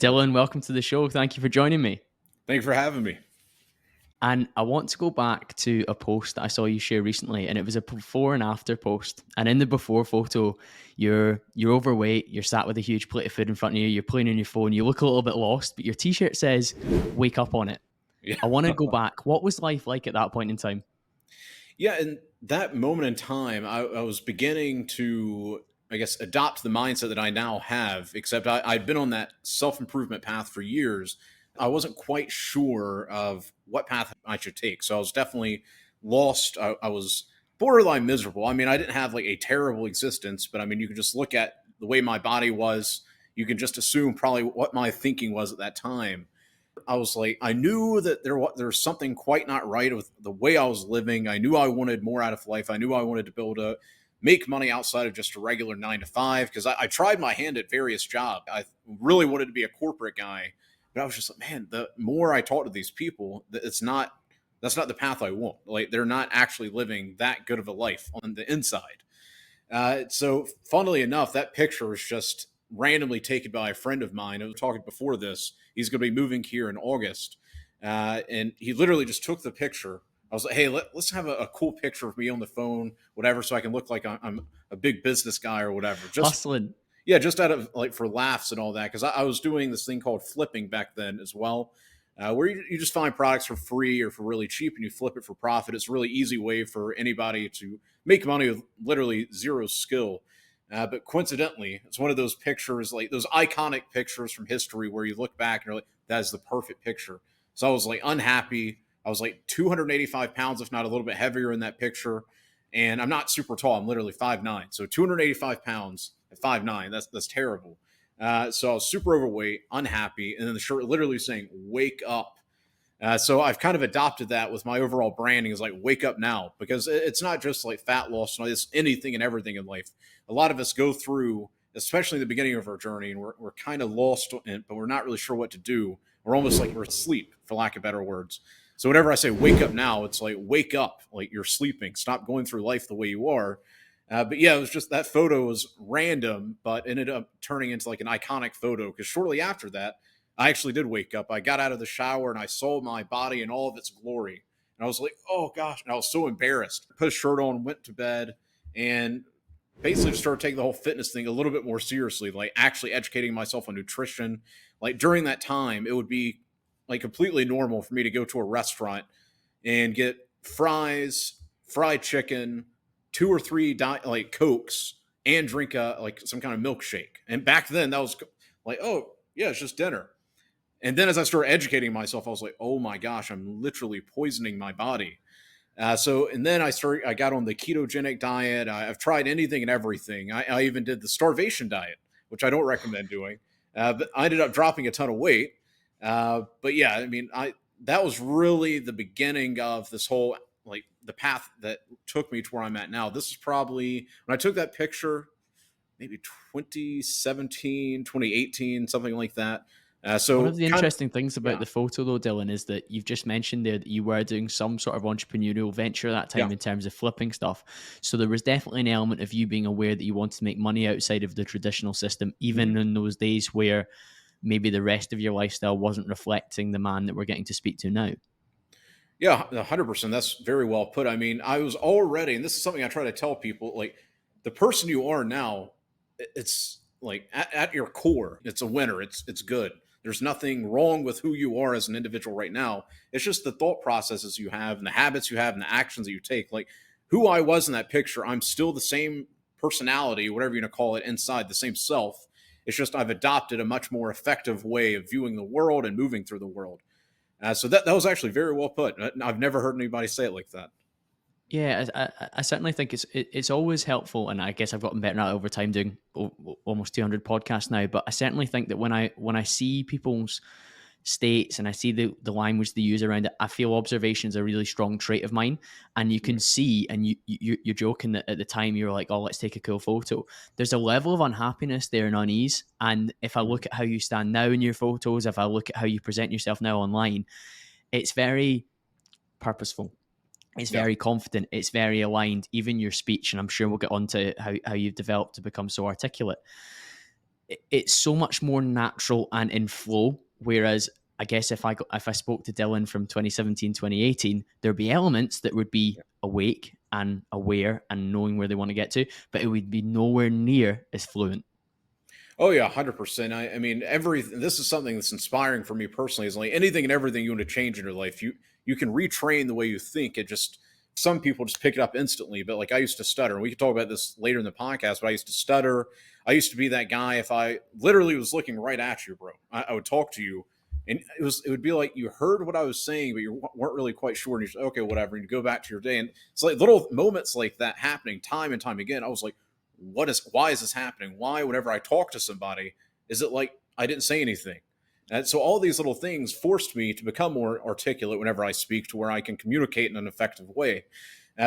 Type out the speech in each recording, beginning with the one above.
Dylan, welcome to the show. Thank you for joining me. Thank you for having me. And I want to go back to a post that I saw you share recently, and it was a before and after post. And in the before photo, you're overweight, you're sat with a huge plate of food in front of you, you're playing on your phone, you look a little bit lost, but your t-shirt says "Wake up" on it. Yeah. I want to go back. What was life like at that point in time? Yeah, in that moment in time, I was beginning to, I guess, adopt the mindset that I now have, except I'd been on that self-improvement path for years. I wasn't quite sure of what path I should take. So I was definitely lost. I was borderline miserable. I mean, I didn't have like a terrible existence, but I mean, you could just look at the way my body was. You can just assume probably what my thinking was at that time. I was like, I knew that there was something quite not right with the way I was living. I knew I wanted more out of life. I knew I wanted to be able to make money outside of just a regular 9 to 5 because I tried my hand at various jobs. I really wanted to be a corporate guy, but I was just like, man, the more I talk to these people, that's not the path I want. Like they're not actually living that good of a life on the inside. So, funnily enough, that picture was just randomly taken by a friend of mine. I was talking before this. He's going to be moving here in August. And he literally just took the picture. I was like, hey, let's have a cool picture of me on the phone, whatever, so I can look like I'm a big business guy or whatever. Just Hustling. Yeah, just out of like for laughs and all that. Because I was doing this thing called flipping back then as well, where you just find products for free or for really cheap and you flip it for profit. It's a really easy way for anybody to make money with literally zero skill. But coincidentally, it's one of those pictures, like those iconic pictures from history where you look back and you're like, that is the perfect picture. So I was like unhappy. I was like 285 pounds, if not a little bit heavier in that picture. And I'm not super tall. I'm literally 5'9". So 285 pounds at 5'9", that's terrible. So I was super overweight, unhappy. And then the shirt literally saying, wake up. So I've kind of adopted that with my overall branding is like wake up now, because it's not just like fat loss, it's anything and everything in life. A lot of us go through, especially in the beginning of our journey, and we're kind of lost, but we're not really sure what to do. We're almost like we're asleep, for lack of better words. So whenever I say wake up now, it's like wake up, like you're sleeping. Stop going through life the way you are. But yeah, it was just that photo was random, but ended up turning into like an iconic photo because shortly after that, I actually did wake up. I got out of the shower and I saw my body in all of its glory. And I was like, oh gosh. And I was so embarrassed. Put a shirt on, went to bed, and basically just started taking the whole fitness thing a little bit more seriously, like actually educating myself on nutrition. Like during that time, it would be like completely normal for me to go to a restaurant and get fries, fried chicken, two or three like Cokes, and drink like some kind of milkshake. And back then, that was like, oh yeah, it's just dinner. And then as I started educating myself, I was like, oh my gosh, I'm literally poisoning my body. And then I got on the ketogenic diet. I've tried anything and everything. I even did the starvation diet, which I don't recommend doing. But I ended up dropping a ton of weight. But yeah, I mean, that was really the beginning of this whole, like the path that took me to where I'm at now. This is probably when I took that picture, maybe 2017, 2018, something like that. One So of the kind of, interesting things about yeah, the photo, though, Dylan, is that you've just mentioned there that you were doing some sort of entrepreneurial venture at that yeah. time in terms of flipping stuff. So there was definitely an element of you being aware that you wanted to make money outside of the traditional system, even Mhm. in those days where maybe the rest of your lifestyle wasn't reflecting the man that we're getting to speak to now. Yeah, 100%. That's very well put. I mean, I was already, and this is something I try to tell people, like the person you are now, it's like at your core, it's a winner. It's good. There's nothing wrong with who you are as an individual right now. It's just the thought processes you have and the habits you have and the actions that you take. Like who I was in that picture, I'm still the same personality, whatever you're gonna call it, inside the same self. It's just I've adopted a much more effective way of viewing the world and moving through the world. So that was actually very well put. I've never heard anybody say it like that. Yeah, I certainly think it's always helpful, and I guess I've gotten better at it over time doing almost 200 podcasts now. But I certainly think that when I see people's states and I see the language they use around it, I feel observation is a really strong trait of mine. And you can Mhm. see, and you're joking that at the time you were like, "Oh, let's take a cool photo." There's a level of unhappiness there and unease. And if I look Mhm. at how you stand now in your photos, if I look at how you present yourself now online, it's very purposeful, it's Yeah. very confident, it's very aligned, even your speech, and I'm sure we'll get on to how you've developed to become so articulate. it's so much more natural and in flow. Whereas I guess if I spoke to Dylan from 2017, 2018, there'd be elements that would be awake and aware and knowing where they want to get to, but it would be nowhere near as fluent. Oh yeah, 100%. I mean, this is something that's inspiring for me personally. Is like anything and everything you want to change in your life, you can retrain the way you think. It just some people just pick it up instantly. But like I used to stutter, and we could talk about this later in the podcast. But I used to stutter. I used to be that guy. If I literally was looking right at you, bro, I would talk to you, and it would be like you heard what I was saying, but you weren't really quite sure. And you said, okay, whatever, and you go back to your day. And it's like little moments like that happening time and time again. I was like, why is this happening? Why, whenever I talk to somebody, is it like I didn't say anything? And so all these little things forced me to become more articulate whenever I speak, to where I can communicate in an effective way.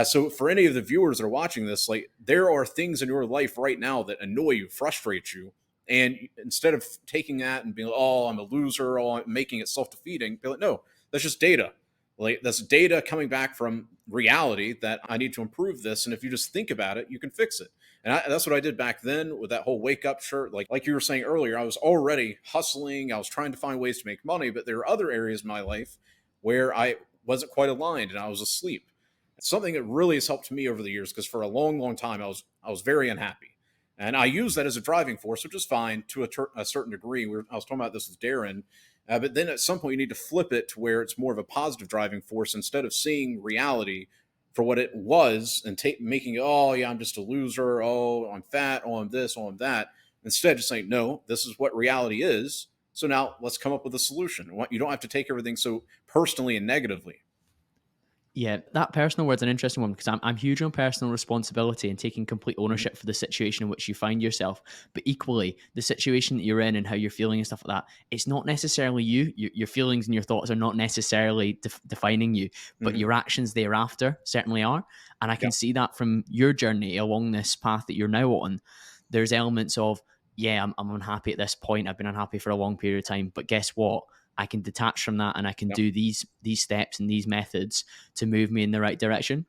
So for any of the viewers that are watching this, like there are things in your life right now that annoy you, frustrate you. And instead of taking that and being like, oh, I'm a loser, oh, I'm making it self-defeating, be like, no, that's just data. Like that's data coming back from reality that I need to improve this. And if you just think about it, you can fix it. And that's what I did back then with that whole wake up shirt. Like you were saying earlier, I was already hustling. I was trying to find ways to make money, but there were other areas in my life where I wasn't quite aligned and I was asleep. It's something that really has helped me over the years, because for a long, long time I was very unhappy, and I use that as a driving force, which is fine to a certain degree. I was talking about this with Darren, but then at some point you need to flip it to where it's more of a positive driving force, instead of seeing reality for what it was and making it, oh yeah, I'm just a loser, oh I'm fat, oh I'm this, oh I'm that. Instead, just saying, no, this is what reality is. So now let's come up with a solution. You don't have to take everything so personally and negatively. Yeah, that personal word's an interesting one, because I'm huge on personal responsibility and taking complete ownership for the situation in which you find yourself. But equally, the situation that you're in and how you're feeling and stuff like that, it's not necessarily you. Your feelings and your thoughts are not necessarily defining you, but Mm-hmm. your actions thereafter certainly are. And I Yeah. can see that from your journey along this path that you're now on. There's elements of, yeah, I'm unhappy at this point. I've been unhappy for a long period of time. But guess what? I can detach from that and I can Yeah. do these steps and these methods to move me in the right direction.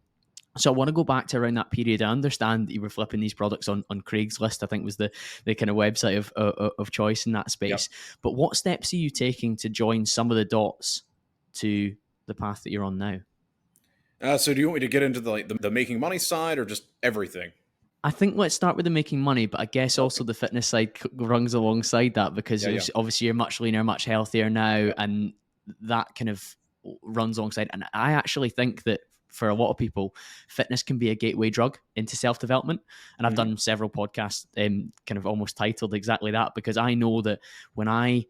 So I want to go back to around that period. I understand that you were flipping these products on Craigslist, I think was the kind of website of choice in that Yeah. space. But what steps are you taking to join some of the dots to the path that you're on now? So do you want me to get into the making money side, or just everything? I think let's start with the making money, but I guess Okay. also the fitness side runs alongside that, because Yeah. Yeah. obviously you're much leaner, much healthier now, Yeah. and that kind of runs alongside. And I actually think that for a lot of people, fitness can be a gateway drug into self development. And I've Mm-hmm. done several podcasts, kind of almost titled exactly that, because I know that when I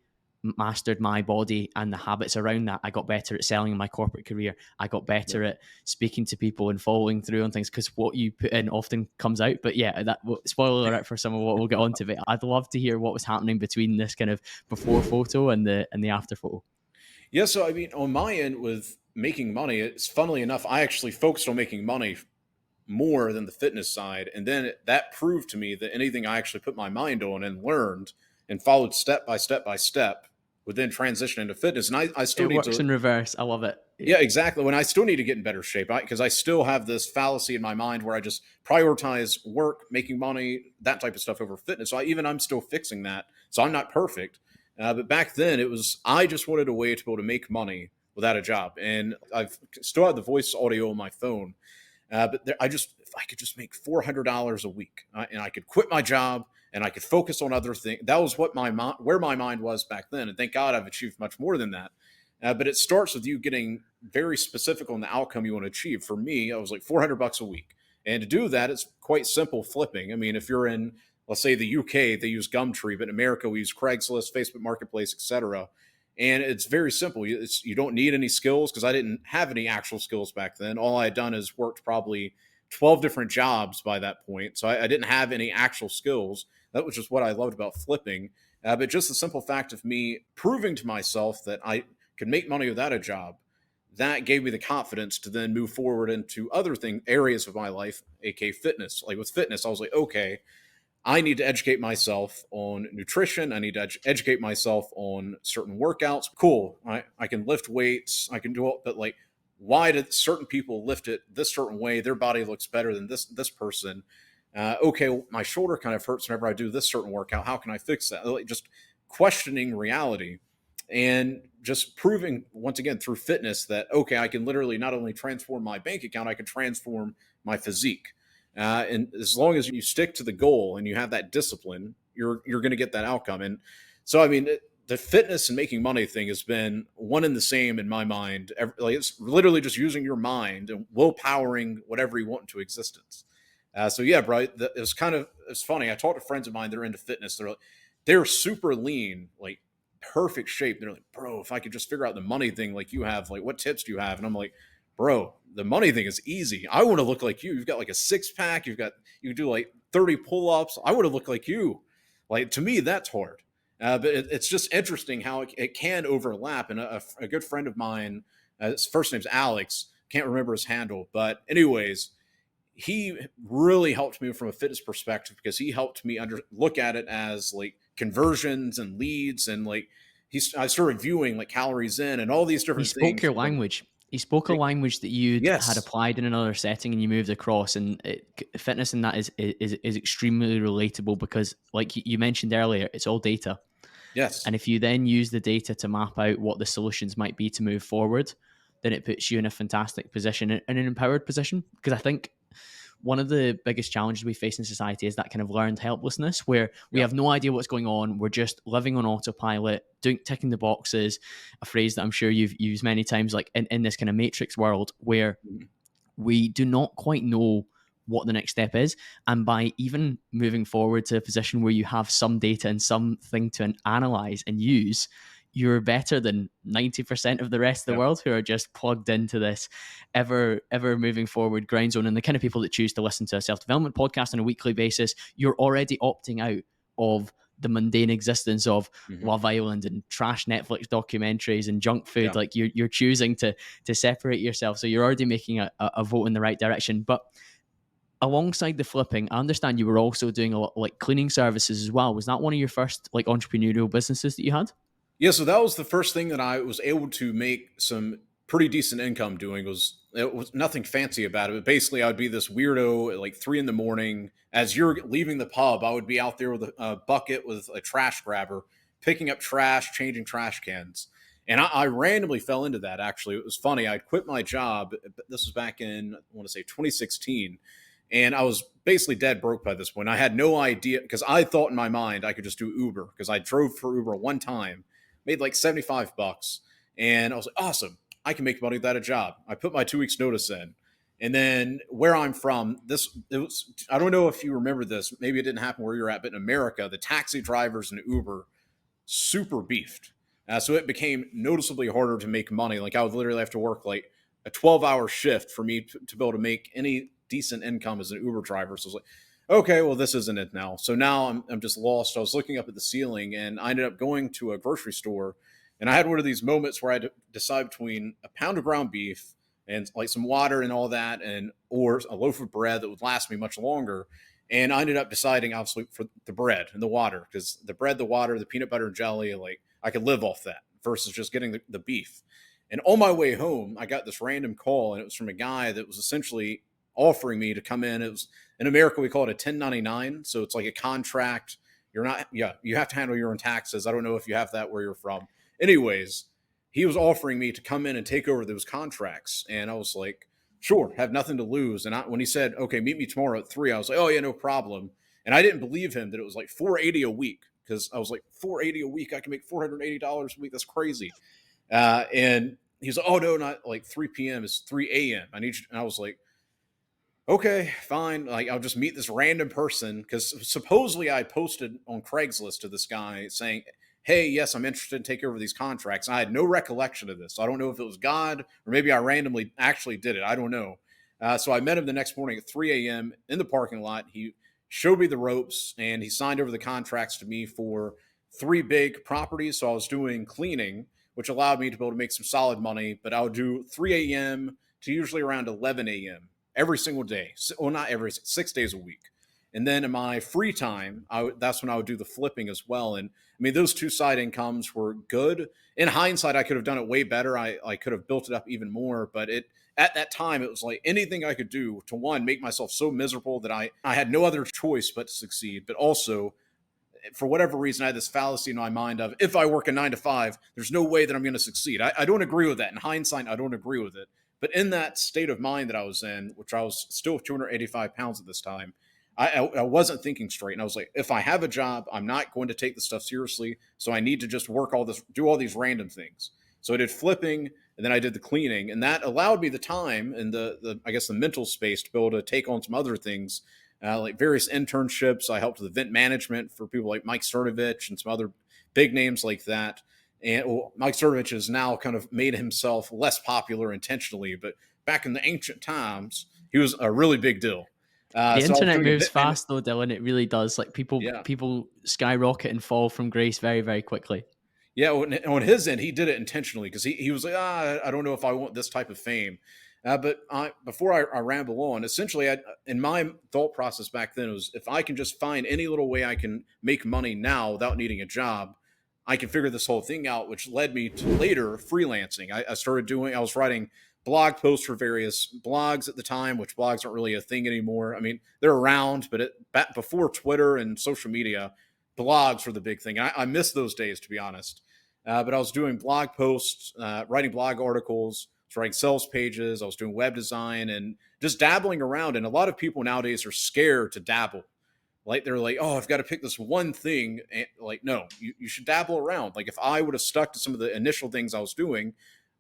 mastered my body and the habits around that, I got better at selling in my corporate career. I got Yeah. better at speaking to people and following through on things, because what you put in often comes out. But yeah, that spoiler alert for some of what we'll get onto. But I'd love to hear what was happening between this kind of before photo and the after photo. Yeah. So I mean, on my end with making money, it's funnily enough, I actually focused on making money more than the fitness side, and then that proved to me that anything I actually put my mind on and learned and followed step by step by step would then transition into fitness. And I still It need works to. in reverse. I love it. Yeah, exactly. When I still need to get in better shape, because I still have this fallacy in my mind where I just prioritize work, making money, that type of stuff over fitness. So I'm still fixing that. So I'm not perfect. But back then, I just wanted a way to be able to make money without a job, and I've still have the voice audio on my phone. If I could just make $400 a week, and I could quit my job and I could focus on other things. That was where my mind was back then, and thank God I've achieved much more than that. But it starts with you getting very specific on the outcome you want to achieve. For me, I was like $400 a week. And to do that, it's quite simple flipping. I mean, if you're in, let's say the UK, they use Gumtree, but in America, we use Craigslist, Facebook Marketplace, etc. And it's very simple. You don't need any skills, because I didn't have any actual skills back then. All I had done is worked probably 12 different jobs by that point. So I didn't have any actual skills. That was just what I loved about flipping. But just the simple fact of me proving to myself that I could make money without a job, that gave me the confidence to then move forward into other areas of my life, aka fitness. Like with fitness, I was like, okay, I need to educate myself on nutrition. I need to educate myself on certain workouts. Cool. I can lift weights. I can do it, but like, why did certain people lift it this certain way? Their body looks better than this person. Okay, well, my shoulder kind of hurts whenever I do this certain workout. How can I fix that? Like, just questioning reality and just proving once again through fitness that, okay, I can literally not only transform my bank account, I can transform my physique. And as long as you stick to the goal and you have that discipline, you're going to get that outcome. And so, I mean, the fitness and making money thing has been one and the same in my mind. Like, it's literally just using your mind and willpowering whatever you want into existence. So yeah, bro, it's funny. I talked to friends of mine that are into fitness. They're super lean, like perfect shape. They're like, bro, if I could just figure out the money thing like you have, like what tips do you have? And I'm like, bro, the money thing is easy. I want to look like you. You've got like a six pack. You do like 30 pull ups. I want to look like you. Like, to me, that's hard. But it's just interesting how it can overlap. And a good friend of mine, his first name's Alex. Can't remember his handle, but anyways, he really helped me from a fitness perspective because he helped me look at it as like conversions and leads, and like I started viewing like calories in and all these He different spoke things. your language. He spoke a language that you'd had Yes. applied in another setting, and you moved across. And fitness in that is extremely relatable because, like you mentioned earlier, it's all data. Yes. And if you then use the data to map out what the solutions might be to move forward, then it puts you in a fantastic position, in an empowered position. Because I think one of the biggest challenges we face in society is that kind of learned helplessness where we Yep. have no idea what's going on. We're just living on autopilot, ticking the boxes, a phrase that I'm sure you've used many times, like in this kind of matrix world where Mhm. we do not quite know what the next step is. And by even moving forward to a position where you have some data and something to analyze and use, you're better than 90% of the rest of the Yep. world who are just plugged into this ever moving forward grind zone. And the kind of people that choose to listen to a self-development podcast on a weekly basis, you're already opting out of the mundane existence of Mhm. Love Island and trash Netflix documentaries and junk food. Yeah. Like you're choosing to separate yourself. So you're already making a vote in the right direction. But alongside the flipping, I understand you were also doing a lot like cleaning services as well. Was that one of your first like entrepreneurial businesses that you had? Yeah, so that was the first thing that I was able to make some pretty decent income doing. It was nothing fancy about it, but basically I would be this weirdo at like 3 in the morning. As you're leaving the pub, I would be out there with a bucket with a trash grabber, picking up trash, changing trash cans. And I randomly fell into that. Actually, it was funny. I'd quit my job. This was back in, I want to say 2016, and I was basically dead broke by this point. I had no idea because I thought in my mind I could just do Uber because I drove for Uber one time, made like 75 bucks. And I was like, awesome, I can make money without a job. I put my 2 weeks notice in. And then where I'm from, I don't know if you remember this, maybe it didn't happen where you're at, but in America, the taxi drivers and Uber super beefed. So it became noticeably harder to make money. Like, I would literally have to work like a 12-hour shift for me to be able to make any decent income as an Uber driver. So I was like, okay, well, this isn't it now. So now I'm just lost. I was looking up at the ceiling and I ended up going to a grocery store, and I had one of these moments where I had to decide between a pound of ground beef and like some water and all that, and or a loaf of bread that would last me much longer. And I ended up deciding obviously for the bread and the water, because the bread, the water, the peanut butter and jelly, like I could live off that versus just getting the beef. And on my way home, I got this random call, and it was from a guy that was essentially offering me to come in. It was, in America we call it a 1099, so it's like a contract. You're not, yeah, you have to handle your own taxes. I don't know if you have that where you're from. Anyways, he was offering me to come in and take over those contracts, and I was like, sure, have nothing to lose. And when he said, okay, meet me tomorrow at 3, I was like, oh yeah, no problem. And I didn't believe him that it was like 480 a week, because I was like, 480 a week, I can make $480 a week. That's crazy. And he's like, oh no, not like 3 p.m. It's 3 a.m. I need you. And I was like, okay, fine. Like, I'll just meet this random person, because supposedly I posted on Craigslist to this guy saying, hey, yes, I'm interested in taking over these contracts. I had no recollection of this. I don't know if it was God or maybe I randomly actually did it. I don't know. So I met him the next morning at 3 a.m. in the parking lot. He showed me the ropes and he signed over the contracts to me for 3 big properties. So I was doing cleaning, which allowed me to be able to make some solid money. But I would do 3 a.m. to usually around 11 a.m. every single day. Well, not every, 6 days a week. And then in my free time, that's when I would do the flipping as well. And I mean, those two side incomes were good. In hindsight, I could have done it way better. I could have built it up even more, but at that time, it was like anything I could do to, one, make myself so miserable that I had no other choice but to succeed, but also, for whatever reason, I had this fallacy in my mind of, if I work a 9 to 5, there's no way that I'm going to succeed. I don't agree with that. In hindsight, I don't agree with it. But in that state of mind that I was in, which I was still 285 pounds at this time, I wasn't thinking straight. And I was like, if I have a job, I'm not going to take this stuff seriously. So I need to just work all this, do all these random things. So I did flipping, and then I did the cleaning, and that allowed me the time and the I guess the mental space to be able to take on some other things, like various internships. I helped with event management for people like Mike Cernovich and some other big names like that. And well, Mike Cernovich has now kind of made himself less popular intentionally, but back in the ancient times, he was a really big deal. The So I was internet doing moves event man- fast though, Dylan. It really does. Like yeah. people skyrocket and fall from grace very, very quickly. Yeah, on his end, he did it intentionally because he was like, I don't know if I want this type of fame. Before I ramble on, essentially, in my thought process back then was, if I can just find any little way I can make money now without needing a job, I can figure this whole thing out, which led me to later freelancing. I was writing blog posts for various blogs at the time, which blogs aren't really a thing anymore. I mean, they're around, but back before Twitter and social media, blogs were the big thing. I miss those days, to be honest. But I was doing blog posts, writing blog articles, I was writing sales pages, I was doing web design, and just dabbling around. And a lot of people nowadays are scared to dabble. Like, they're like, oh, I've got to pick this one thing. And like, no, you should dabble around. Like, if I would have stuck to some of the initial things I was doing,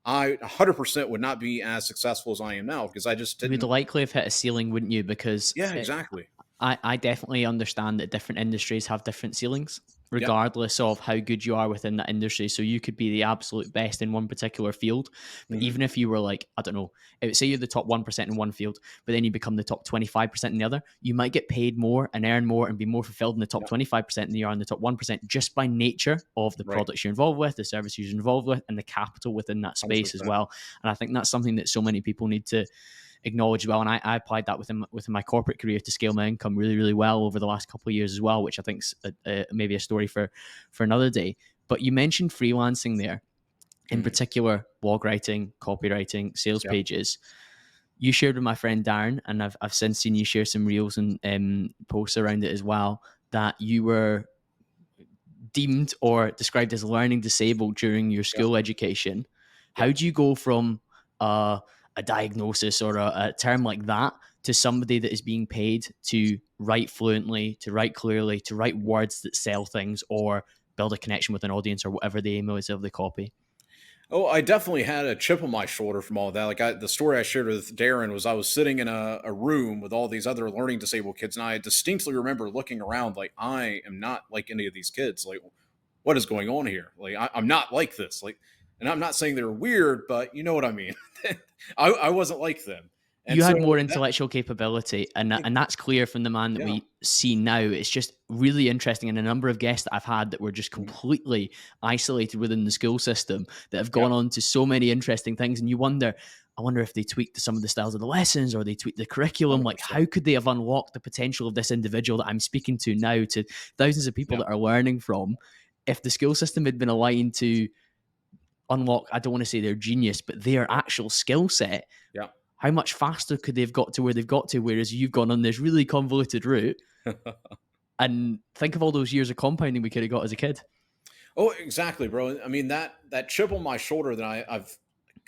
I 100% would not be as successful as I am now, because I just You would didn't. likely have hit a ceiling, wouldn't you? Because Yeah, exactly. I definitely understand that different industries have different ceilings, Yep. regardless of how good you are within that industry. So you could be the absolute best in one particular field, but Mm-hmm. even if you were like, I don't know, say you're the top 1% in one field, but then you become the top 25% in the other, you might get paid more and earn more and be more fulfilled in the top Yep. 25% than you are in the top 1%, just by nature of the Right. products you're involved with, the services you're involved with, and the capital within that space as 100%. well. And I think that's something that so many people need to acknowledge well. And I applied that within my corporate career to scale my income really, really well over the last couple of years as well, which I think's maybe a story for another day. But you mentioned freelancing there, in Mm-hmm. particular, blog writing, copywriting, sales Yep. pages. You shared with my friend Darren, and I've since seen you share some reels and posts around it as well, that you were deemed or described as learning disabled during your Yep. school education. How Yep. do you go from a diagnosis or a term like that to somebody that is being paid to write fluently, to write clearly, to write words that sell things or build a connection with an audience or whatever the aim is of the copy? Oh, I definitely had a chip on my shoulder from all that. The story I shared with Darren was, I was sitting in a room with all these other learning disabled kids, and I distinctly remember looking around like, I am not like any of these kids. Like, what is going on here? Like, I'm not like this. Like, and I'm not saying they're weird, but you know what I mean. I wasn't like them, and You so had more that. intellectual capability, and that's clear from the man that Yeah. we see now. It's just really interesting, and a number of guests that I've had that were just Mhm. completely isolated within the school system that have Yep. gone on to so many interesting things, and you wonder, I wonder if they tweaked some of the styles of the lessons or they tweaked the curriculum. Like, 100%. how could they have unlocked the potential of this individual that I'm speaking to now, to thousands of people Yeah. that are learning from, if the school system had been aligned to unlock, I don't want to say their genius, but their actual skill set? Yeah. How much faster could they have got to where they've got to, whereas you've gone on this really convoluted route? And think of all those years of compounding we could have got as a kid. Oh, exactly, bro. I mean, that chip on my shoulder that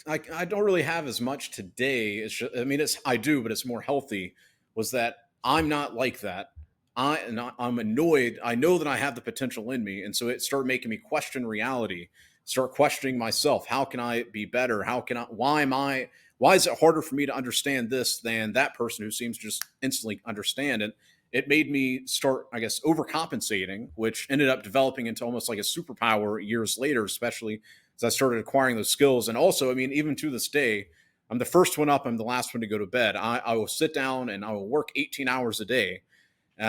I don't really have as much today. I mean, I do, but it's more healthy. Was that I'm not like that. I'm annoyed. I know that I have the potential in me, and so it started making me question reality. Start questioning myself. How can I be better? How can I? Why am I? Why is it harder for me to understand this than that person who seems to just instantly understand it? It made me start, I guess, overcompensating, which ended up developing into almost like a superpower years later, especially as I started acquiring those skills. And also, I mean, even to this day, I'm the first one up, I'm the last one to go to bed. I will sit down and I will work 18 hours a day.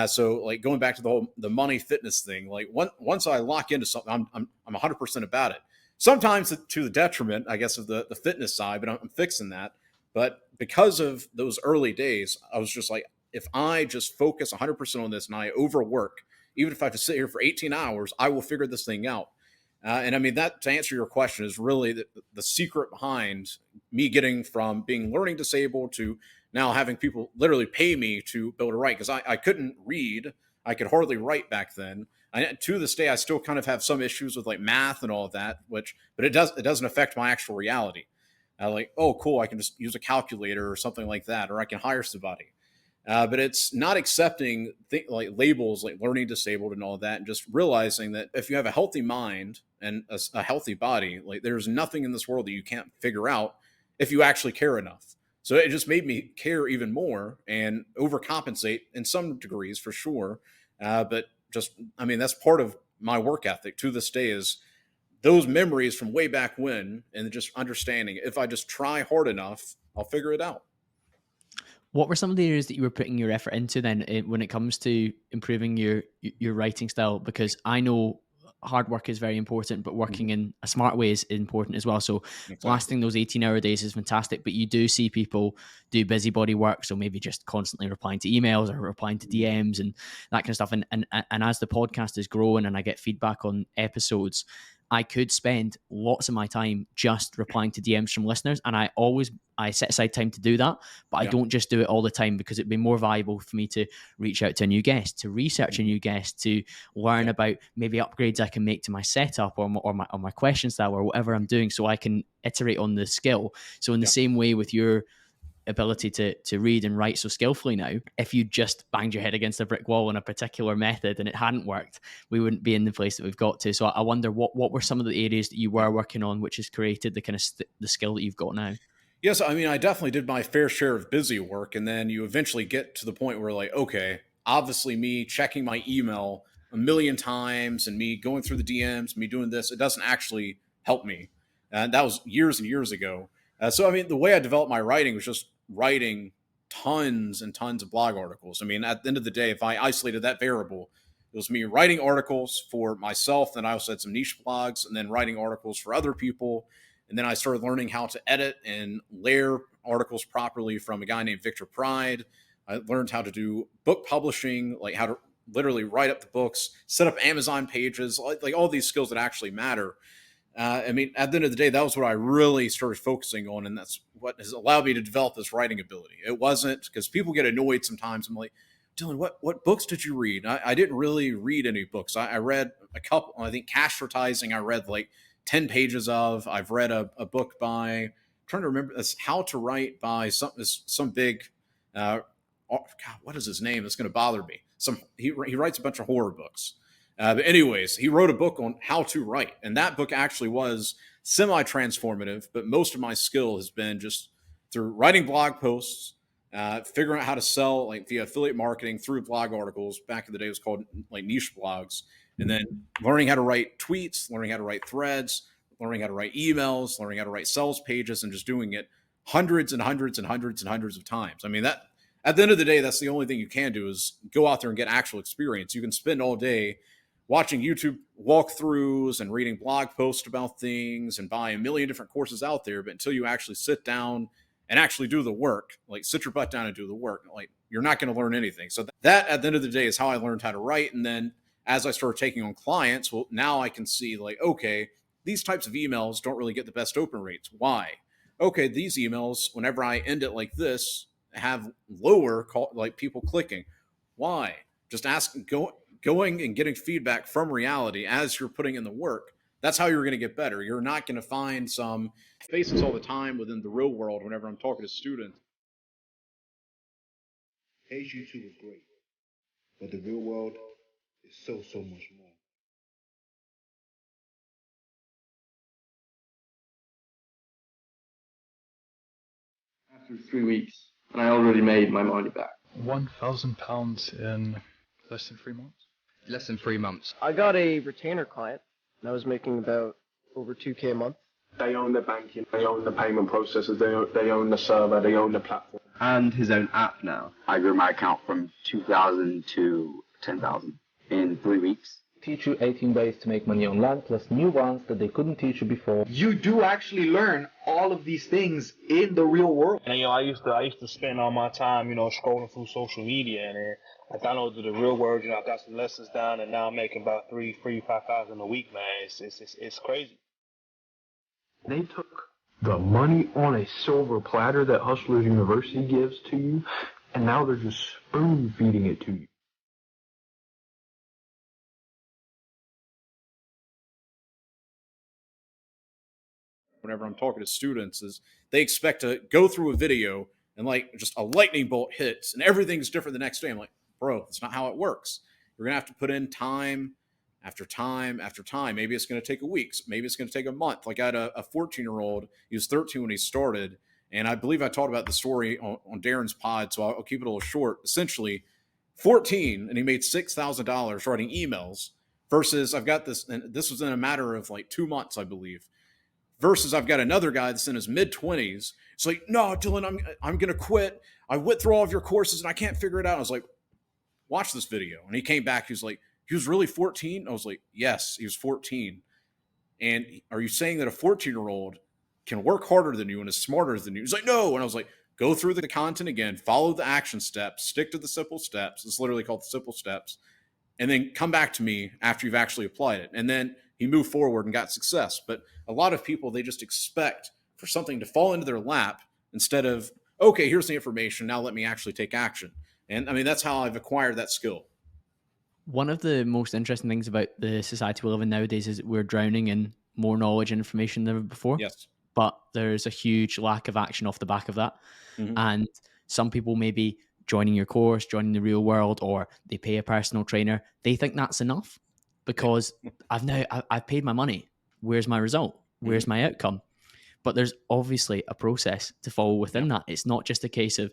So, like, going back to the money fitness thing, like, once I lock into something, I'm 100% about it. Sometimes to the detriment, I guess, of the fitness side, but I'm fixing that. But because of those early days, I was just like, if I just focus 100% on this and I overwork, even if I have to sit here for 18 hours, I will figure this thing out. And I mean, that to answer your question is really the secret behind me getting from being learning disabled to now having people literally pay me to be able to write, because I couldn't read. I could hardly write back then. To this day, I still kind of have some issues with like math and all of that, but it doesn't affect my actual reality. Like, oh, cool, I can just use a calculator or something like that, or I can hire somebody. But it's not accepting like labels like learning disabled and all of that, and just realizing that if you have a healthy mind and a healthy body, like there's nothing in this world that you can't figure out if you actually care enough. So it just made me care even more and overcompensate in some degrees for sure. But just, I mean, that's part of my work ethic to this day is those memories from way back when, and just understanding if I just try hard enough, I'll figure it out. What were some of the areas that you were putting your effort into then when it comes to improving your writing style? Because I know hard work is very important, but working in a smart way is important as well. So Exactly. lasting those 18-hour days is fantastic, but you do see people do busybody work. So maybe just constantly replying to emails or replying to DMs and that kind of stuff. And as the podcast is growing and I get feedback on episodes, I could spend lots of my time just replying to DMs from listeners. And I set aside time to do that, but I Yeah. don't just do it all the time, because it'd be more valuable for me to reach out to a new guest, to research a new guest, to learn Yeah. about maybe upgrades I can make to my setup or my question style or whatever I'm doing, so I can iterate on the skill. So in the Yeah. same way with your ability to read and write so skillfully now, if you just banged your head against a brick wall in a particular method and it hadn't worked, we wouldn't be in the place that we've got to. So I wonder what were some of the areas that you Yeah. were working on which has created the kind of the skill that you've got now. Yes, I mean, I definitely did my fair share of busy work, and then you eventually get to the point where, like, okay, obviously, me checking my email a million times and me going through the DMs, me doing this, it doesn't actually help me. And that was years and years ago. So, I mean, the way I developed my writing was just writing tons and tons of blog articles. I mean, at the end of the day, if I isolated that variable, it was me writing articles for myself. Then I also had some niche blogs, and then writing articles for other people. And then I started learning how to edit and layer articles properly from a guy named Victor Pride. I learned how to do book publishing, like how to literally write up the books, set up Amazon pages, like all these skills that actually matter. I mean, at the end of the day, that was what I really started focusing on. And that's what has allowed me to develop this writing ability. It wasn't because people get annoyed sometimes. I'm like, Dylan, what books did you read? I didn't really read any books. I read a couple. I think Cash Advertising, I read like 10 pages of. I've read a book by, I'm trying to remember, it's How to Write by some big, God, what is his name? It's going to bother me. He writes a bunch of horror books. But anyways, he wrote a book on how to write, and that book actually was semi-transformative. But most of my skill has been just through writing blog posts, figuring out how to sell like via affiliate marketing through blog articles. Back in the day, it was called like niche blogs, and then learning how to write tweets, learning how to write threads, learning how to write emails, learning how to write sales pages, and just doing it hundreds and hundreds and hundreds and hundreds of times. I mean, that at the end of the day, that's the only thing you can do is go out there and get actual experience. You can spend all day watching YouTube walkthroughs and reading blog posts about things and buy a million different courses out there. But until you actually sit down and actually do the work, like sit your butt down and do the work, like you're not going to learn anything. So that at the end of the day is how I learned how to write. And then as I started taking on clients, well, now I can see like, okay, these types of emails don't really get the best open rates. Why? Okay, these emails, whenever I end it like this, have lower like people clicking. Why? Just going and getting feedback from reality as you're putting in the work. That's how you're going to get better. You're not going to find some faces all the time within the real world. Whenever I'm talking to students, Page YouTube is great, but the real world is so much more. After 3 weeks, and I already made my money back. £1,000 in less than 3 months. Less than 3 months. I got a retainer client, and I was making about over 2K a month. They own the banking, they own the payment processors, they own the server, they own the platform. And his own app now. I grew my account from 2,000 to 10,000 in 3 weeks. Teach you 18 ways to make money online, plus new ones that they couldn't teach you before. You do actually learn all of these things in the real world. And I used to spend all my time, scrolling through social media, and I downloaded the real world, I got some lessons down, and now I'm making about 5,000 a week, man. It's crazy. They took the money on a silver platter that Hustlers University gives to you, and now they're just spoon feeding it to you. Whenever I'm talking to students, is they expect to go through a video and like just a lightning bolt hits and everything's different the next day. I'm like, bro, that's not how it works. You're gonna have to put in time after time after time. Maybe it's gonna take a week. Maybe it's gonna take a month. Like I had a 14-year-old. He was 13 when he started, and I believe I talked about the story on Darren's pod, so I'll keep it a little short. Essentially, 14, and he made $6,000 writing emails. Versus I've got this, and this was in a matter of like 2 months, I believe. Versus I've got another guy that's in his mid-20s. It's like, no, Dylan, I'm going to quit. I went through all of your courses and I can't figure it out. I was like, watch this video. And he came back. He was like, he was really 14? I was like, yes, he was 14. And are you saying that a 14-year-old can work harder than you and is smarter than you? He's like, no. And I was like, go through the content again, follow the action steps, stick to the simple steps. It's literally called the simple steps. And then come back to me after you've actually applied it. And then he moved forward and got success. But a lot of people, they just expect for something to fall into their lap instead of, okay, here's the information. Now let me actually take action. And I mean, that's how I've acquired that skill. One of the most interesting things about the society we live in nowadays is that we're drowning in more knowledge and information than ever before. Yes. But there's a huge lack of action off the back of that. Mm-hmm. And some people maybe joining your course, joining the real world, or they pay a personal trainer. They think that's enough because I've paid my money. Where's my result? Where's my outcome? But there's obviously a process to follow within that. It's not just a case of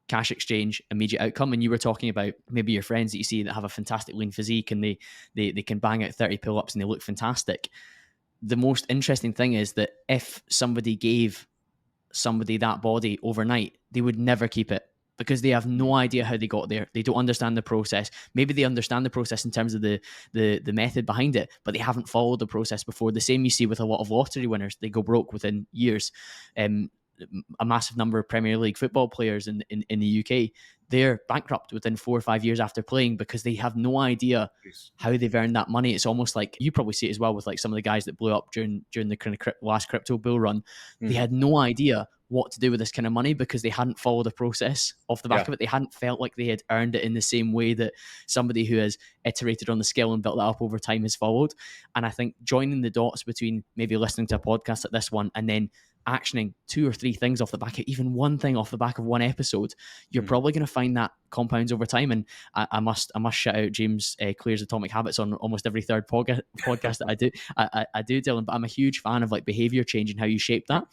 cash exchange, immediate outcome. And you were talking about maybe your friends that you see that have a fantastic lean physique and they can bang out 30 pull-ups and they look fantastic. The most interesting thing is that if somebody gave somebody that body overnight, they would never keep it because they have no idea how they got there. They don't understand the process. Maybe they understand the process in terms of the method behind it, but they haven't followed the process before. The same you see with a lot of lottery winners. They go broke within years. A massive number of Premier League football players in the UK, they're bankrupt within 4 or 5 years after playing because they have no idea how they've earned that money. It's almost like, you probably see it as well with like some of the guys that blew up during the kind of last crypto bull run. They had no idea what to do with this kind of money because they hadn't followed the process off the back of it. They hadn't felt like they had earned it in the same way that somebody who has iterated on the skill and built that up over time has followed. And I think joining the dots between maybe listening to a podcast like this one and then actioning 2 or 3 things off the back of even one thing off the back of one episode, you're probably going to find that compounds over time. And I must shout out James Clear's Atomic Habits on almost every third podcast that I do. I do, Dylan, but I'm a huge fan of like behavior change and how you shape that.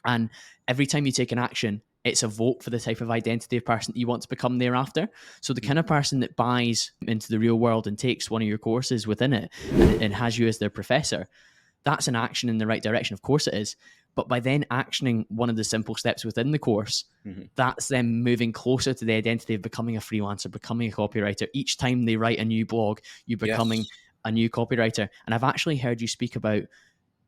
And every time you take an action, it's a vote for the type of identity of person that you want to become thereafter. So the kind of person that buys into the real world and takes one of your courses within it and has you as their professor, that's an action in the right direction. Of course it is. But by then actioning one of the simple steps within the course, that's them moving closer to the identity of becoming a freelancer, becoming a copywriter. Each time they write a new blog, you're becoming a new copywriter. And I've actually heard you speak about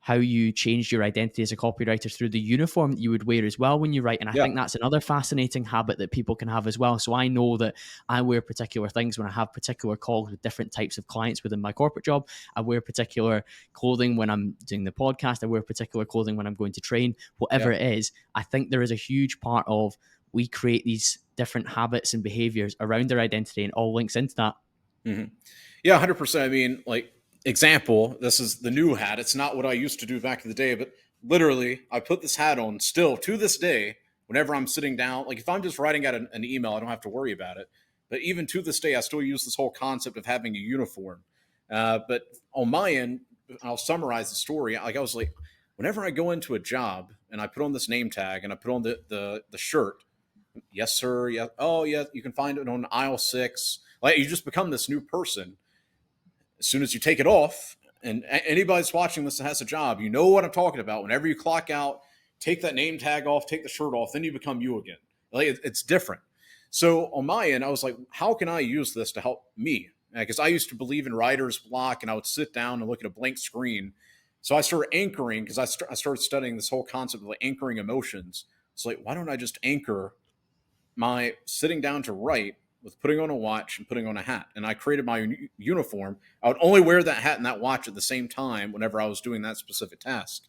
how you changed your identity as a copywriter through the uniform that you would wear as well when you write. And I think that's another fascinating habit that people can have as well. So I know that I wear particular things when I have particular calls with different types of clients within my corporate job. I wear particular clothing when I'm doing the podcast. I wear particular clothing when I'm going to train. Whatever it is, I think there is a huge part of we create these different habits and behaviors around their identity and all links into that. Yeah, 100%. I mean, like, example, this is the new hat. It's not what I used to do back in the day, but literally I put this hat on still to this day whenever I'm sitting down. Like if I'm just writing out an email, I don't have to worry about it. But even to this day, I still use this whole concept of having a uniform. But on my end, I'll summarize the story. Like I was like, whenever I go into a job and I put on this name tag and I put on the shirt, yes, sir. Yeah. Oh, yeah. You can find it on aisle 6. Like you just become this new person. As soon as you take it off, and anybody that's watching this that has a job, you know what I'm talking about. Whenever you clock out, take that name tag off, take the shirt off, then you become you again. Like it's different. So on my end, I was like, how can I use this to help me? Because I used to believe in writer's block, and I would sit down and look at a blank screen. So I started anchoring because I started studying this whole concept of like anchoring emotions. It's like, why don't I just anchor my sitting down to write with putting on a watch and putting on a hat. And I created my uniform. I would only wear that hat and that watch at the same time whenever I was doing that specific task.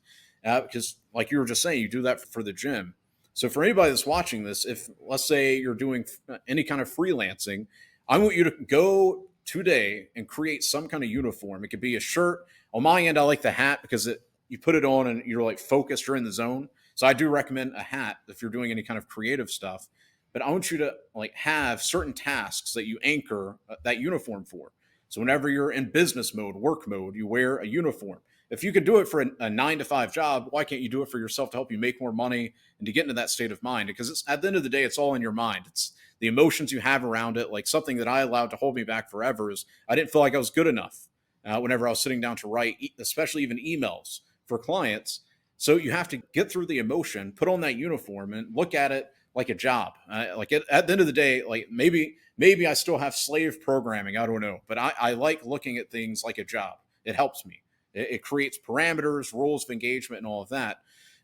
Because like you were just saying, you do that for the gym. So for anybody that's watching this, if let's say you're doing any kind of freelancing, I want you to go today and create some kind of uniform. It could be a shirt. On my end, I like the hat because you put it on and you're like focused, you're in the zone. So I do recommend a hat if you're doing any kind of creative stuff. But I want you to like have certain tasks that you anchor that uniform for. So whenever you're in business mode, work mode, you wear a uniform. If you can do it for a 9-to-5 job, why can't you do it for yourself to help you make more money and to get into that state of mind? Because it's, at the end of the day, it's all in your mind. It's the emotions you have around it. Like something that I allowed to hold me back forever is I didn't feel like I was good enough whenever I was sitting down to write, especially even emails for clients. So you have to get through the emotion, put on that uniform, and look at it like a job. Like at the end of the day, like maybe I still have slave programming. I don't know, but I like looking at things like a job. It helps me. It creates parameters, rules of engagement, and all of that.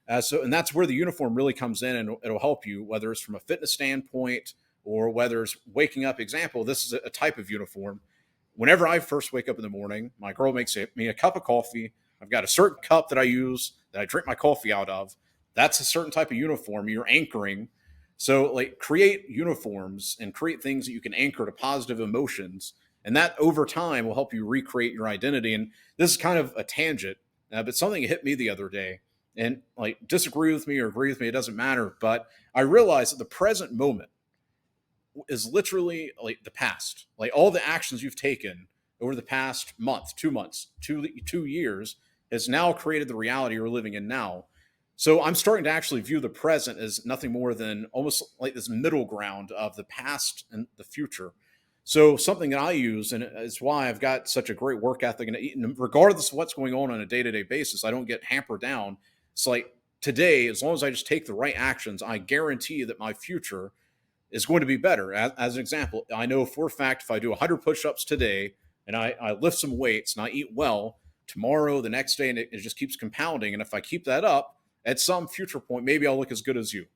And that's where the uniform really comes in, and it'll help you, whether it's from a fitness standpoint or whether it's waking up. Example, this is a type of uniform. Whenever I first wake up in the morning, my girl makes me a cup of coffee. I've got a certain cup that I use that I drink my coffee out of. That's a certain type of uniform you're anchoring. So like create uniforms and create things that you can anchor to positive emotions. And that over time will help you recreate your identity. And this is kind of a tangent, but something hit me the other day. And like disagree with me or agree with me, it doesn't matter. But I realized that the present moment is literally like the past. Like all the actions you've taken over the past month, 2 months, 2 years has now created the reality you're living in now. So I'm starting to actually view the present as nothing more than almost like this middle ground of the past and the future. So something that I use, and it's why I've got such a great work ethic, and regardless of what's going on a day-to-day basis, I don't get hampered down. It's like today, as long as I just take the right actions, I guarantee that my future is going to be better. As an example, I know for a fact if I do 100 push-ups today and I lift some weights and I eat well, tomorrow, the next day, and it just keeps compounding. And if I keep that up, at some future point, maybe I'll look as good as you.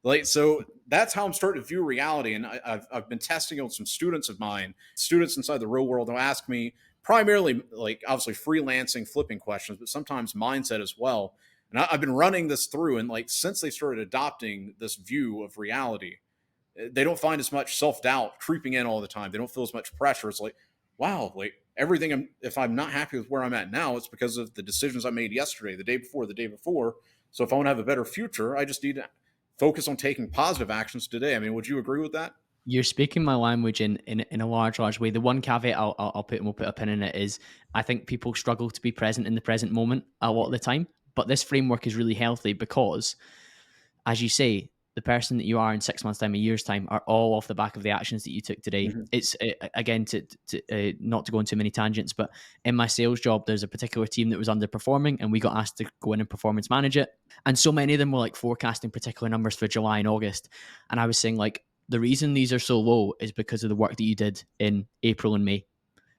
Like, so that's how I'm starting to view reality. And I've been testing on some students of mine, students inside the real world who ask me primarily, like obviously freelancing, flipping questions, but sometimes mindset as well. And I've been running this through, and like since they started adopting this view of reality, they don't find as much self-doubt creeping in all the time. They don't feel as much pressure. It's like, wow, like everything, if I'm not happy with where I'm at now, it's because of the decisions I made yesterday, the day before. So if I want to have a better future, I just need to focus on taking positive actions today. I mean, would you agree with that? You're speaking my language in a large way. The one caveat I'll put, and we'll put a pin in it, is I think people struggle to be present in the present moment a lot of the time. But this framework is really healthy because, as you say, the person that you are in 6 months' time, a year's time, are all off the back of the actions that you took today. Mm-hmm. It's again, to not to go into many tangents, but in my sales job, there's a particular team that was underperforming, and we got asked to go in and performance manage it. And so many of them were like forecasting particular numbers for July and August, and I was saying like, the reason these are so low is because of the work that you did in April and May.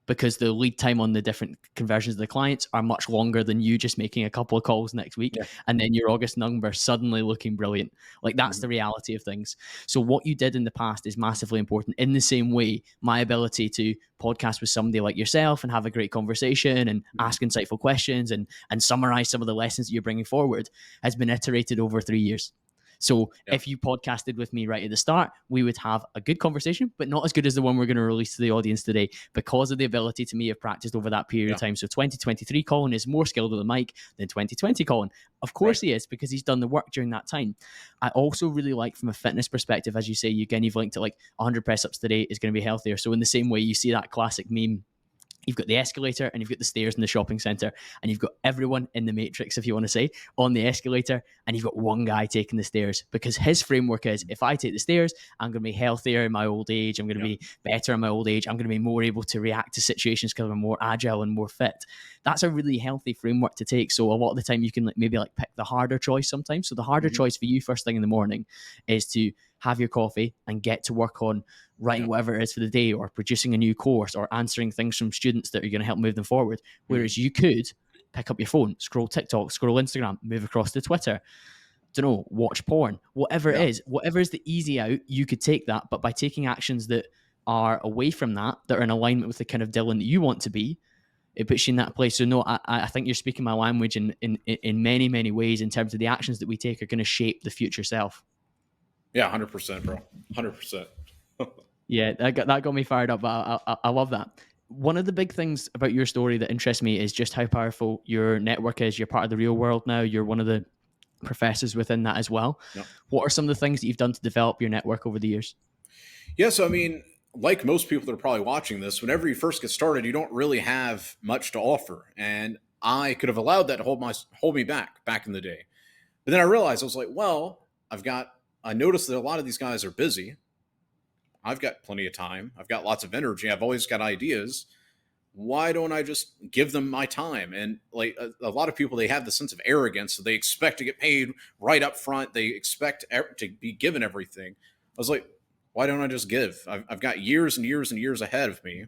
Because the lead time on the different conversions of the clients are much longer than you just making a couple of calls next week. Yeah. And then your August number suddenly looking brilliant. Like that's the reality of things. So what you did in the past is massively important. In the same way, my ability to podcast with somebody like yourself and have a great conversation and ask insightful questions and summarize some of the lessons that you're bringing forward has been iterated over 3 years. So if you podcasted with me right at the start, we would have a good conversation, but not as good as the one we're going to release to the audience today because of the ability to me have practiced over that period of time. So 2023 Colin is more skilled with the mic than 2020 Colin. Of course he is, because he's done the work during that time. I also really like, from a fitness perspective, as you say, you've linked to like 100 press ups today is going to be healthier. So in the same way, you see that classic meme. You've got the escalator and you've got the stairs in the shopping center, and you've got everyone in the matrix, if you want to say, on the escalator, and you've got one guy taking the stairs, because his framework is, if I take the stairs, I'm going to be healthier in my old age. I'm going to be better in my old age. I'm going to be more able to react to situations because I'm more agile and more fit. That's a really healthy framework to take. So a lot of the time you can maybe pick the harder choice sometimes. So the harder choice for you first thing in the morning is to have your coffee and get to work on writing whatever it is for the day, or producing a new course, or answering things from students that are going to help move them forward. Whereas you could pick up your phone, scroll TikTok, scroll Instagram, move across to Twitter, watch porn, whatever it is, whatever is the easy out, you could take that. But by taking actions that are away from that are in alignment with the kind of Dylan that you want to be, it puts you in that place. So no, I think you're speaking my language in many, many ways in terms of the actions that we take are going to shape the future self. Yeah, 100%, bro. 100%. Yeah, that got me fired up. But I love that. One of the big things about your story that interests me is just how powerful your network is. You're part of the real world now. You're one of the professors within that as well. Yep. What are some of the things that you've done to develop your network over the years? Yeah, so I mean, like most people that are probably watching this, whenever you first get started, you don't really have much to offer. And I could have allowed that to hold me back in the day. But then I realized, I was like, well, I noticed that a lot of these guys are busy. I've got plenty of time. I've got lots of energy. I've always got ideas. Why don't I just give them my time? And like a lot of people, they have the sense of arrogance. So they expect to get paid right up front. They expect to be given everything. I was like, why don't I just give? I've got years and years and years ahead of me.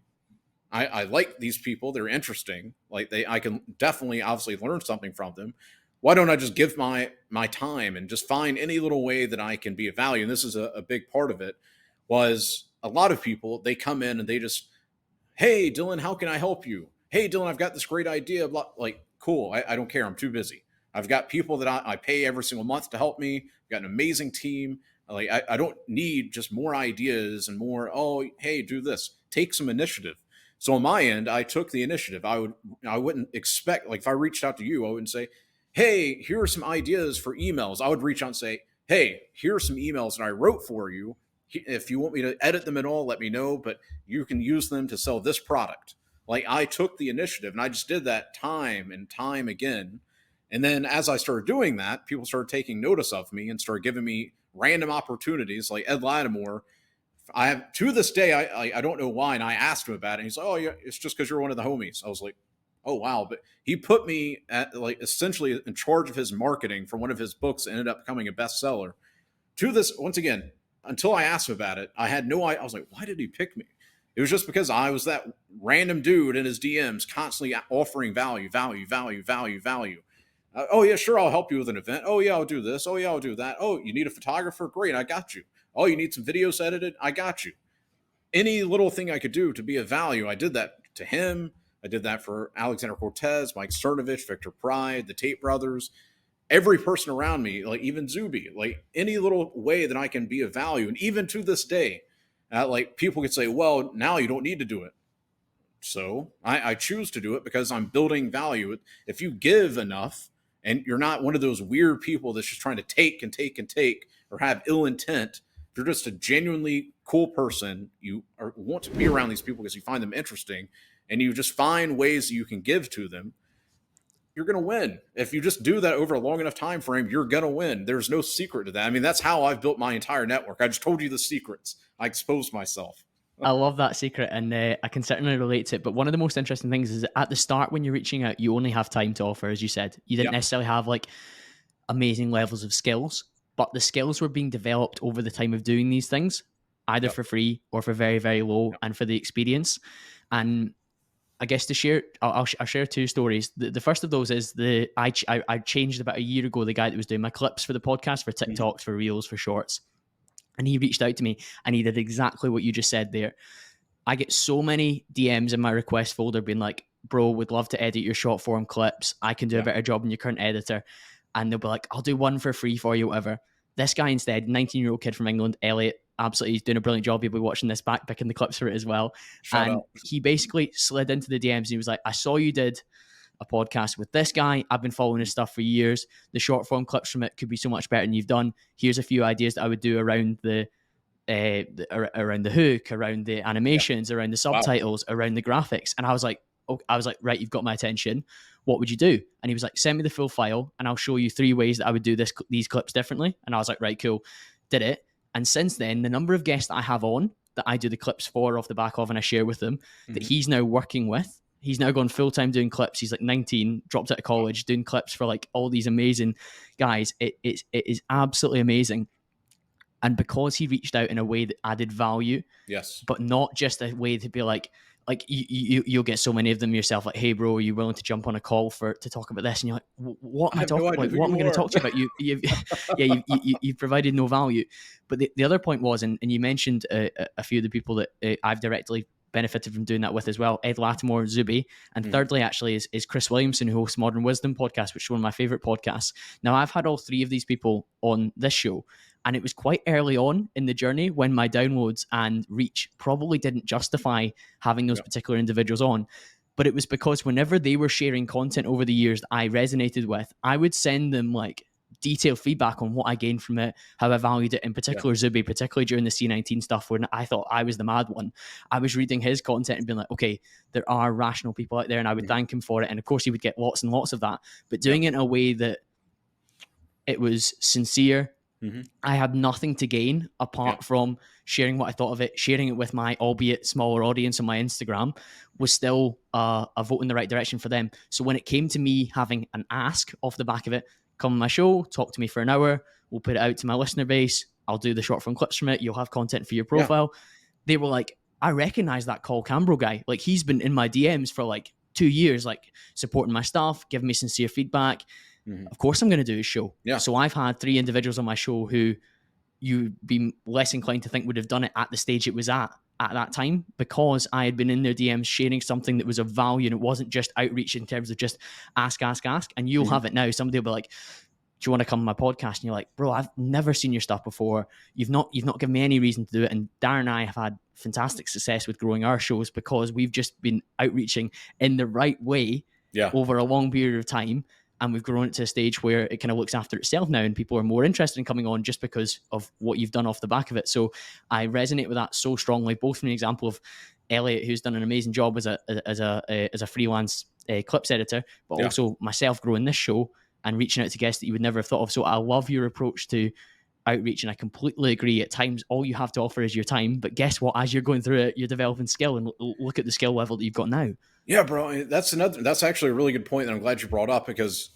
I like these people. They're interesting. Like I can definitely obviously learn something from them. Why don't I just give my time and just find any little way that I can be of value? And this is a big part of it. Was a lot of people, they come in and they just, hey, Dylan, how can I help you? Hey, Dylan, I've got this great idea. Like, cool. I don't care. I'm too busy. I've got people that I pay every single month to help me. I've got an amazing team. Like, I don't need just more ideas and more, oh, hey, do this. Take some initiative. So on my end, I took the initiative. I wouldn't expect, like if I reached out to you, I wouldn't say, hey, here are some ideas for emails. I would reach out and say, hey, here are some emails that I wrote for you. If you want me to edit them at all, let me know, but you can use them to sell this product. Like I took the initiative and I just did that time and time again. And then as I started doing that, people started taking notice of me and started giving me random opportunities like Ed Lattimore. I have to this day, I don't know why. And I asked him about it. And he's like, oh yeah, it's just because you're one of the homies. I was like, oh wow. But he put me at like essentially in charge of his marketing for one of his books that ended up becoming a bestseller. To this, once again, until I asked him about it, I had no idea. I was like, why did he pick me? It was just because I was that random dude in his DMs constantly offering value. Oh, yeah, sure, I'll help you with an event. Oh, yeah, I'll do this. Oh, yeah, I'll do that. Oh, you need a photographer? Great, I got you. Oh, you need some videos edited? I got you. Any little thing I could do to be of value, I did that to him. I did that for Alexander Cortez, Mike Cernovich, Victor Pride, the Tate brothers. Every person around me, like even Zuby, like any little way that I can be of value. And even to this day, like people could say, well, now you don't need to do it. So I choose to do it because I'm building value. If you give enough and you're not one of those weird people that's just trying to take and take and take or have ill intent, if you're just a genuinely cool person, you want to be around these people because you find them interesting and you just find ways that you can give to them, you're going to win. If you just do that over a long enough time frame, you're going to win. There's no secret to that. I mean, that's how I've built my entire network. I just told you the secrets. I exposed myself. I love that secret, and I can certainly relate to it. But one of the most interesting things is that at the start, when you're reaching out, you only have time to offer, as you said. You didn't necessarily have like amazing levels of skills, but the skills were being developed over the time of doing these things, either for free or for very, very low, and for the experience. And I guess to share, I'll share two stories. The first of those is I changed about a year ago the guy that was doing my clips for the podcast, for TikToks, for Reels, for Shorts. And he reached out to me and he did exactly what you just said there. I get so many DMs in my request folder being like, bro, would love to edit your short form clips. I can do a better job than your current editor. And they'll be like, I'll do one for free for you, whatever. This guy instead, 19-year-old kid from England, Elliot, absolutely, he's doing a brilliant job. He'll be watching this back, picking the clips for it as well. Shout and out. He basically slid into the DMs and he was like, I saw you did a podcast with this guy. I've been following his stuff for years. The short form clips from it could be so much better than you've done. Here's a few ideas that I would do around the hook, around the animations, around the subtitles, around the graphics. And I was like, right, you've got my attention. What would you do? And he was like, send me the full file and I'll show you 3 ways that I would do these clips differently. And I was like, right, cool. Did it. And since then, the number of guests that I have on that I do the clips for off the back of and I share with them, that he's now working with, he's now gone full-time doing clips. He's like 19, dropped out of college, doing clips for like all these amazing guys. It is absolutely amazing. And because he reached out in a way that added value, yes, but not just a way to be like, like you'll get so many of them yourself. Like, hey, bro, are you willing to jump on a call to talk about this? And you're like, what am I talking? Like, what am I going to talk to you about? You've provided no value. But the other point was, and you mentioned a few of the people that I've directly benefited from doing that with as well. Ed Latimore, Zuby, and thirdly, actually, is Chris Williamson, who hosts Modern Wisdom podcast, which is one of my favorite podcasts. Now, I've had all three of these people on this show, and it was quite early on in the journey when my downloads and reach probably didn't justify having those particular individuals on. But it was because whenever they were sharing content over the years that I resonated with, I would send them like detailed feedback on what I gained from it, how I valued it. In particular, Zuby, particularly during the C19 stuff when I thought I was the mad one, I was reading his content and being like, okay, there are rational people out there, and I would thank him for it. And of course, he would get lots and lots of that, but doing it in a way that it was sincere. I had nothing to gain apart from sharing what I thought of it. Sharing it with my albeit smaller audience on my Instagram was still a vote in the right direction for them. So when it came to me having an ask off the back of it, come on my show, talk to me for an hour, we'll put it out to my listener base, I'll do the short form clips from it, you'll have content for your profile. They were like, I recognize that Col Cambro guy. Like, he's been in my DMs for like 2 years, like supporting my stuff, giving me sincere feedback. Of course I'm going to do his show. So I've had 3 individuals on my show who you'd be less inclined to think would have done it at the stage it was at that time, because I had been in their DMs sharing something that was of value, and it wasn't just outreach in terms of just ask. And you'll have it now. Somebody will be like, do you want to come on my podcast? And you're like, bro, I've never seen your stuff before. You've not given me any reason to do it. And Darren and I have had fantastic success with growing our shows because we've just been outreaching in the right way over a long period of time. And we've grown it to a stage where it kind of looks after itself now, and people are more interested in coming on just because of what you've done off the back of it. So I resonate with that so strongly, both from the example of Elliot, who's done an amazing job as a freelance clips editor, but also myself growing this show and reaching out to guests that you would never have thought of. So I love your approach to outreach, and I completely agree. At times, all you have to offer is your time. But guess what? As you're going through it, you're developing skill, and look at the skill level that you've got now. Yeah, bro, that's actually a really good point that I'm glad you brought up, because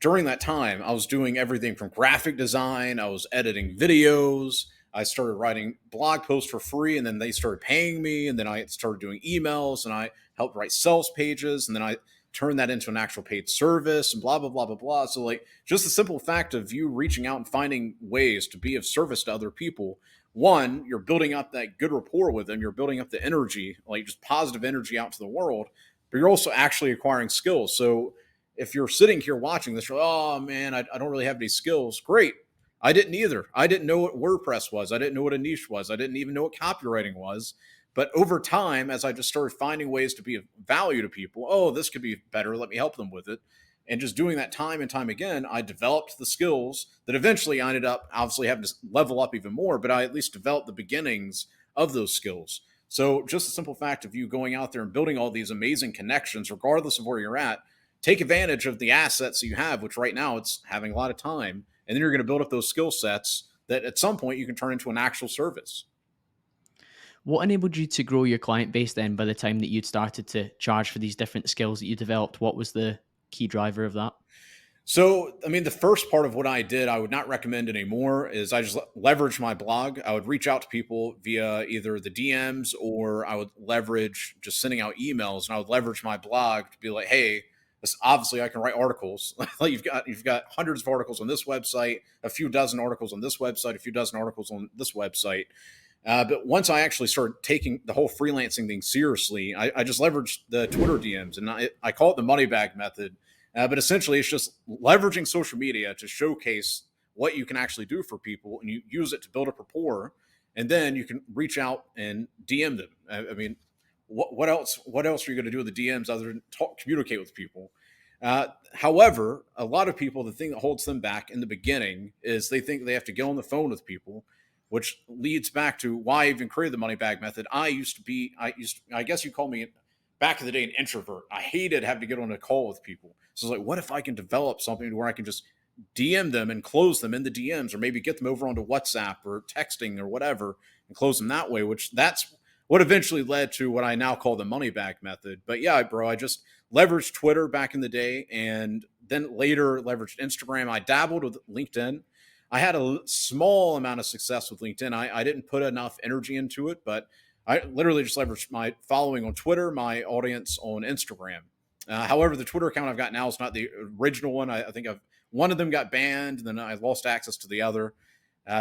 during that time, I was doing everything from graphic design, I was editing videos, I started writing blog posts for free, and then they started paying me, and then I started doing emails, and I helped write sales pages, and then I turned that into an actual paid service, and blah, blah, blah, blah, blah. So like, just the simple fact of you reaching out and finding ways to be of service to other people, one, you're building up that good rapport with them, you're building up the energy, like just positive energy out to the world, but you're also actually acquiring skills. So if you're sitting here watching this, you're like, oh man, I don't really have any skills. Great. I didn't either. I didn't know what WordPress was. I didn't know what a niche was. I didn't even know what copywriting was. But over time, as I just started finding ways to be of value to people, oh, this could be better, let me help them with it. And just doing that time and time again, I developed the skills that eventually I ended up obviously having to level up even more, but I at least developed the beginnings of those skills. So just the simple fact of you going out there and building all these amazing connections, regardless of where you're at, take advantage of the assets that you have, which right now it's having a lot of time. And then you're going to build up those skill sets that at some point you can turn into an actual service. What enabled you to grow your client base then by the time that you'd started to charge for these different skills that you developed? What was the key driver of that? So, I mean, the first part of what I did, I would not recommend anymore, is I just leverage my blog. I would reach out to people via either the DMs, or I would leverage just sending out emails, and I would leverage my blog to be like, hey, obviously I can write articles. Like you've got hundreds of articles on this website, a few dozen articles on this website, a few dozen articles on this website. But once I actually started taking the whole freelancing thing seriously, I just leveraged the Twitter DMs, and I call it the money bag method. But essentially, it's just leveraging social media to showcase what you can actually do for people, and you use it to build up rapport, and then you can reach out and DM them. I mean, what else are you going to do with the DMs other than communicate with people? However, a lot of people, the thing that holds them back in the beginning is they think they have to get on the phone with people, which leads back to why I even created the money bag method. I guess you call me back in the day an introvert. I hated having to get on a call with people. So it's like, what if I can develop something where I can just DM them and close them in the DMs, or maybe get them over onto WhatsApp or texting or whatever and close them that way, which that's what eventually led to what I now call the money bag method. But yeah, bro, I just leveraged Twitter back in the day, and then later leveraged Instagram. I dabbled with LinkedIn. I had a small amount of success with LinkedIn. I didn't put enough energy into it, but I literally just leverage my following on Twitter, my audience on Instagram. However, the Twitter account I've got now is not the original one. I think one of them got banned, and then I lost access to the other.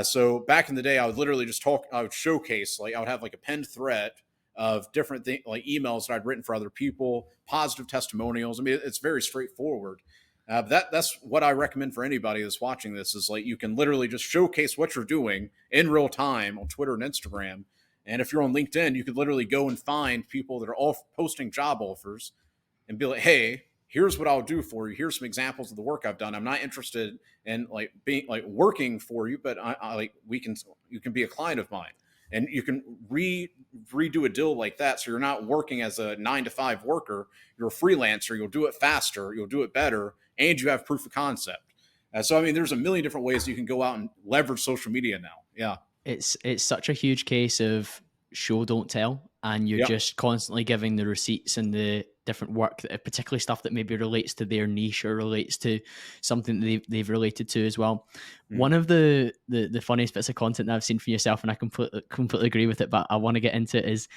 So back in the day, I would literally just talk. I would showcase, like I would have like a pinned thread of different things, like emails that I'd written for other people, positive testimonials. I mean, it's very straightforward. That's what I recommend for anybody that's watching this is like you can literally just showcase what you're doing in real time on Twitter and Instagram. And if you're on LinkedIn, you could literally go and find people that are all posting job offers and be like, hey, here's what I'll do for you. Here's some examples of the work I've done. I'm not interested in like being like working for you, but I like you can be a client of mine, and you can redo a deal like that. So you're not working as a 9-to-5 worker. You're a freelancer. You'll do it faster. You'll do it better, and you have proof of concept. So I mean, there's a million different ways you can go out and leverage social media now. Yeah. It's such a huge case of show don't tell, and you're just constantly giving the receipts and the different work, particularly stuff that maybe relates to their niche or relates to something that they've related to as well. One of the funniest bits of content that I've seen from yourself, and I completely agree with it, but I want to get into it, is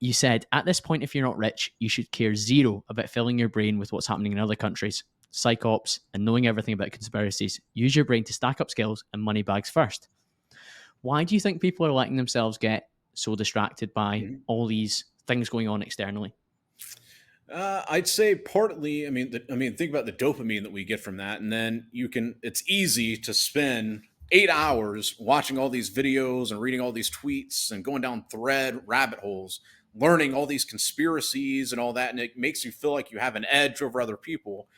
you said, at this point, if you're not rich, you should care zero about filling your brain with what's happening in other countries, psych ops, and knowing everything about conspiracies. Use your brain to stack up skills and money bags first. Why do you think people are letting themselves get so distracted by all these things going on externally? I'd say partly. I mean, think about the dopamine that we get from that, and then it's easy to spend 8 hours watching all these videos and reading all these tweets and going down rabbit holes, learning all these conspiracies and all that, and it makes you feel like you have an edge over other people.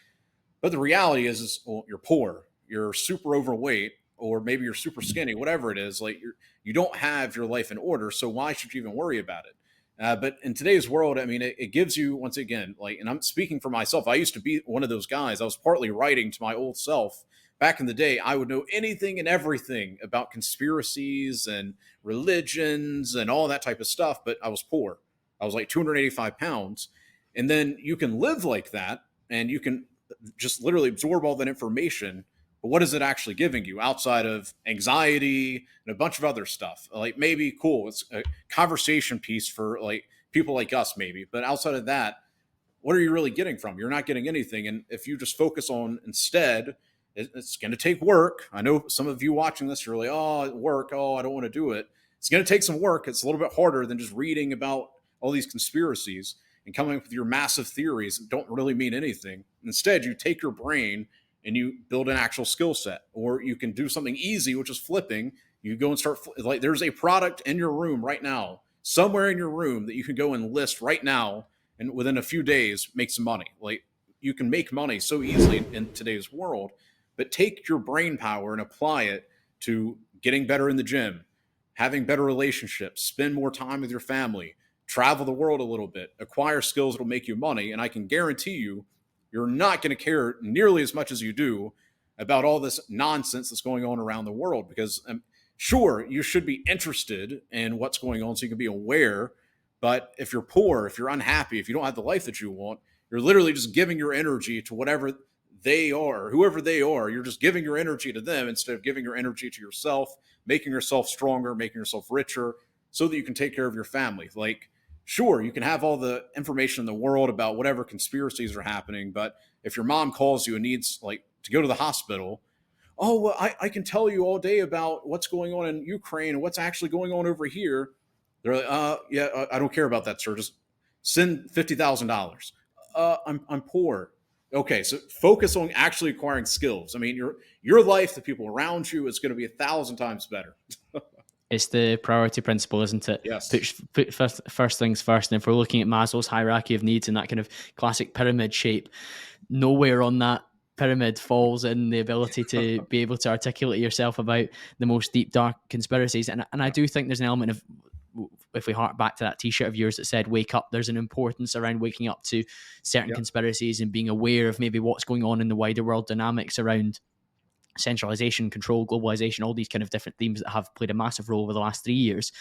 But the reality is well, you're poor, you're super overweight, or maybe you're super skinny, whatever it is, like you don't have your life in order. So why should you even worry about it? But in today's world, I mean, it gives you, once again, like, and I'm speaking for myself. I used to be one of those guys. I was partly writing to my old self. Back in the day, I would know anything and everything about conspiracies and religions and all that type of stuff, but I was poor. I was like 285 pounds. And then you can live like that and you can just literally absorb all that information. But what is it actually giving you outside of anxiety and a bunch of other stuff? Like maybe cool, it's a conversation piece for like people like us, maybe. But outside of that, what are you really getting from? You're not getting anything. And if you just focus on instead, it's going to take work. I know some of you watching this, you're like, oh, work. Oh, I don't want to do it. It's going to take some work. It's a little bit harder than just reading about all these conspiracies and coming up with your massive theories that don't really mean anything. Instead, you take your brain and you build an actual skill set, or you can do something easy, which is flipping. You go and start, like there's a product in your room right now, somewhere in your room that you can go and list right now. And within a few days, make some money. Like you can make money so easily in today's world, but take your brain power and apply it to getting better in the gym, having better relationships, spend more time with your family, travel the world a little bit, acquire skills that will make you money. And I can guarantee you, you're not going to care nearly as much as you do about all this nonsense that's going on around the world. Because sure, you should be interested in what's going on so you can be aware. But if you're poor, if you're unhappy, if you don't have the life that you want, you're literally just giving your energy to whatever they are, whoever they are. You're just giving your energy to them instead of giving your energy to yourself, making yourself stronger, making yourself richer so that you can take care of your family. Like, sure, you can have all the information in the world about whatever conspiracies are happening, but if your mom calls you and needs like to go to the hospital, oh, well, I can tell you all day about what's going on in Ukraine and what's actually going on over here. They're like, yeah, I don't care about that, sir. Just send $50,000. I'm poor. Okay, so focus on actually acquiring skills. I mean, your life, the people around you, is going to be 1,000 times better. It's the priority principle, isn't it? Yes. Put first things first. And if we're looking at Maslow's hierarchy of needs and that kind of classic pyramid shape, nowhere on that pyramid falls in the ability to be able to articulate yourself about the most deep, dark conspiracies. And I do think there's an element of, if we hark back to that t-shirt of yours that said wake up, there's an importance around waking up to certain conspiracies and being aware of maybe what's going on in the wider world dynamics around centralization, control, globalization, all these kind of different themes that have played a massive role over the last 3 years.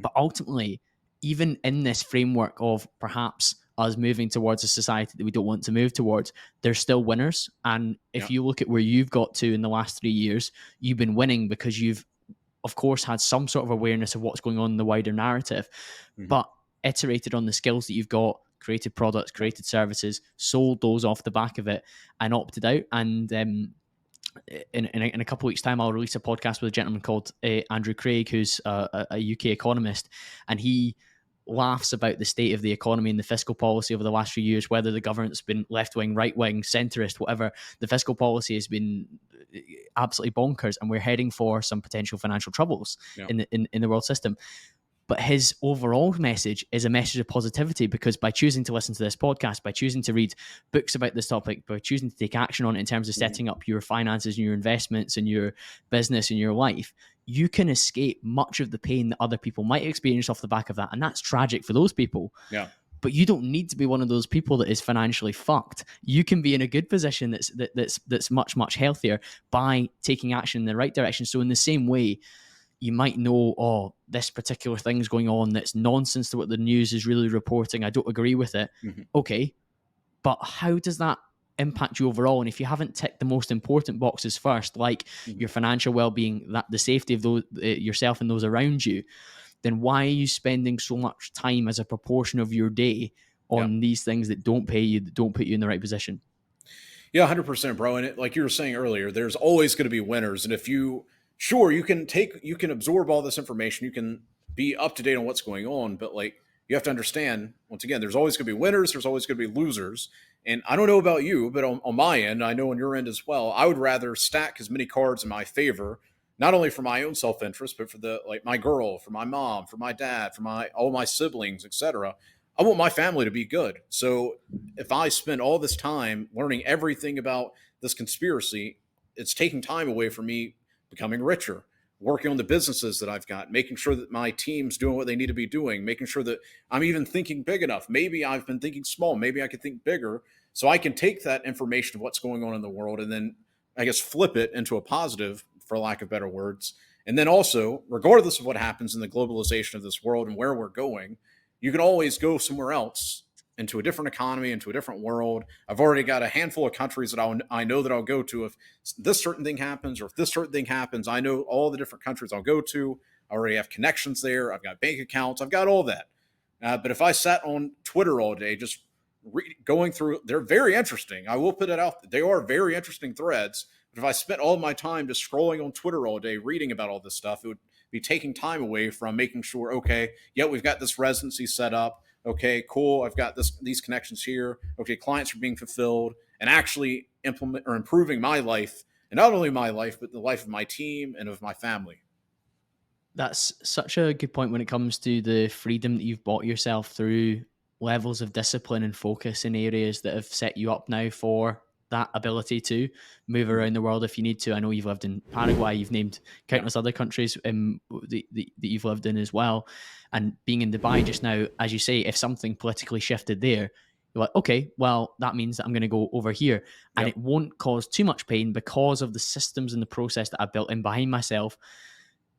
But ultimately, even in this framework of perhaps us moving towards a society that we don't want to move towards, there's still winners. And if you look at where you've got to in the last 3 years, you've been winning because you've of course had some sort of awareness of what's going on in the wider narrative, but iterated on the skills that you've got, created products, created services, sold those off the back of it, and opted out. And in a couple of weeks' time, I'll release a podcast with a gentleman called Andrew Craig, who's a UK economist, and he laughs about the state of the economy and the fiscal policy over the last few years, whether the government's been left-wing, right-wing, centrist, whatever. The fiscal policy has been absolutely bonkers, and we're heading for some potential financial troubles in the world system. But his overall message is a message of positivity, because by choosing to listen to this podcast, by choosing to read books about this topic, by choosing to take action on it in terms of setting up your finances and your investments and your business and your life, you can escape much of the pain that other people might experience off the back of that. And that's tragic for those people. Yeah. But you don't need to be one of those people that is financially fucked. You can be in a good position that's much, much healthier by taking action in the right direction. So in the same way, you might know, oh, this particular thing's going on that's nonsense to what the news is really reporting. I don't agree with it. Okay. But how does that impact you overall? And if you haven't ticked the most important boxes first, like your financial well-being, that the safety of those yourself and those around you, then why are you spending so much time as a proportion of your day on these things that don't pay you, that don't put you in the right position? Yeah, 100%, bro. And like you were saying earlier, there's always going to be winners. And if you can absorb all this information, you can be up to date on what's going on, but like, you have to understand, once again, there's always going to be winners, there's always going to be losers. And I don't know about you, but on my end, I know on your end as well, I would rather stack as many cards in my favor, not only for my own self-interest, but for my girl, for my mom, for my dad, for all my siblings, etc. I want my family to be good. So if I spend all this time learning everything about this conspiracy, it's taking time away from me becoming richer, working on the businesses that I've got, making sure that my team's doing what they need to be doing, making sure that I'm even thinking big enough. Maybe I've been thinking small. Maybe I could think bigger, so I can take that information of what's going on in the world and then, I guess, flip it into a positive, for lack of better words. And then also, regardless of what happens in the globalization of this world and where we're going, you can always go somewhere else, into a different economy, into a different world. I've already got a handful of countries that I know that I'll go to if this certain thing happens, or if this certain thing happens. I know all the different countries I'll go to. I already have connections there. I've got bank accounts. I've got all that. But if I sat on Twitter all day just going through, they're very interesting. I will put it out. They are very interesting threads. But if I spent all my time just scrolling on Twitter all day reading about all this stuff, it would be taking time away from making sure, okay, yeah, we've got this residency set up. Okay, cool. I've got these connections here. Okay, clients are being fulfilled, and actually implement or improving my life, and not only my life, but the life of my team and of my family. That's such a good point when it comes to the freedom that you've bought yourself through levels of discipline and focus in areas that have set you up now for that ability to move around the world if you need to. I know you've lived in Paraguay, you've named countless other countries that you've lived in as well. And being in Dubai just now, as you say, if something politically shifted there, you're like, okay, well, that means that I'm going to go over here. And it won't cause too much pain because of the systems and the process that I've built in behind myself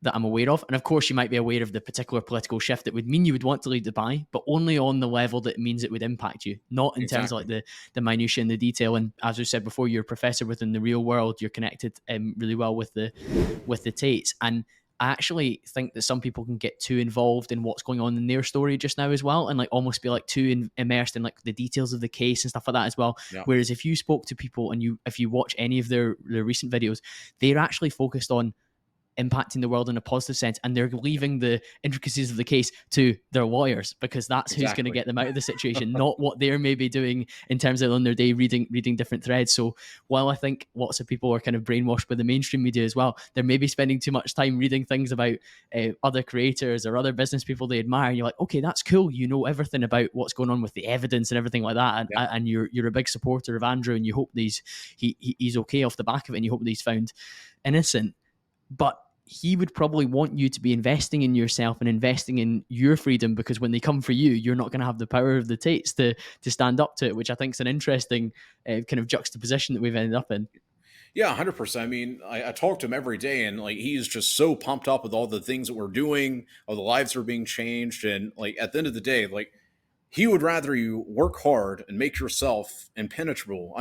that I'm aware of. And of course, you might be aware of the particular political shift that would mean you would want to leave Dubai, but only on the level that means it would impact you, not in terms of like the minutiae and the detail. And as we said before, you're a professor within the real world. You're connected really well with the Tates. And I actually think that some people can get too involved in what's going on in their story just now as well, and like almost be like too immersed in like the details of the case and stuff like that as well. Yeah. Whereas if you spoke to people and if you watch any of their recent videos, they're actually focused on impacting the world in a positive sense, and they're leaving the intricacies of the case to their lawyers, because that's who's going to get them out of the situation, not what they're maybe doing in terms of on their day reading different threads. So while I think lots of people are kind of brainwashed by the mainstream media as well, they're maybe spending too much time reading things about other creators or other business people they admire, and you're like, okay, that's cool, you know everything about what's going on with the evidence and everything like that, and you're a big supporter of Andrew, and you hope he's okay off the back of it, and you hope that he's found innocent. But he would probably want you to be investing in yourself and investing in your freedom, because when they come for you, you're not going to have the power of the Tates to stand up to it, which I think is an interesting kind of juxtaposition that we've ended up in. Yeah, 100%. I mean, I talk to him every day, and like he's just so pumped up with all the things that we're doing, all the lives are being changed, and like at the end of the day, like he would rather you work hard and make yourself impenetrable,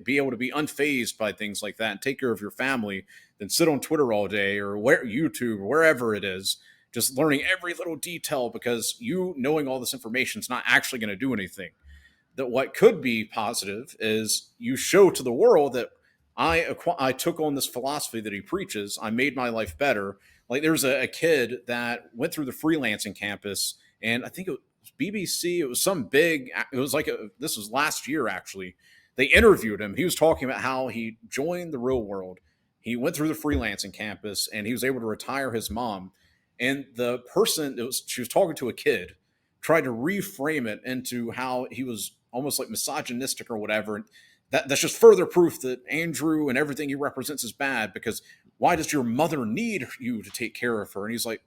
be able to be unfazed by things like that and take care of your family than sit on Twitter all day or YouTube or wherever it is, just learning every little detail, because you knowing all this information is not actually going to do anything. That what could be positive is you show to the world that I took on this philosophy that he preaches. I made my life better. Like there's a kid that went through the freelancing campus, and I think it was BBC. It was some big. It was like this was last year actually. They interviewed him. He was talking about how he joined the real world. He went through the freelancing campus, and he was able to retire his mom. And the person that she was talking to a kid tried to reframe it into how he was almost like misogynistic or whatever. And that's just further proof that Andrew and everything he represents is bad, because why does your mother need you to take care of her? And he's like,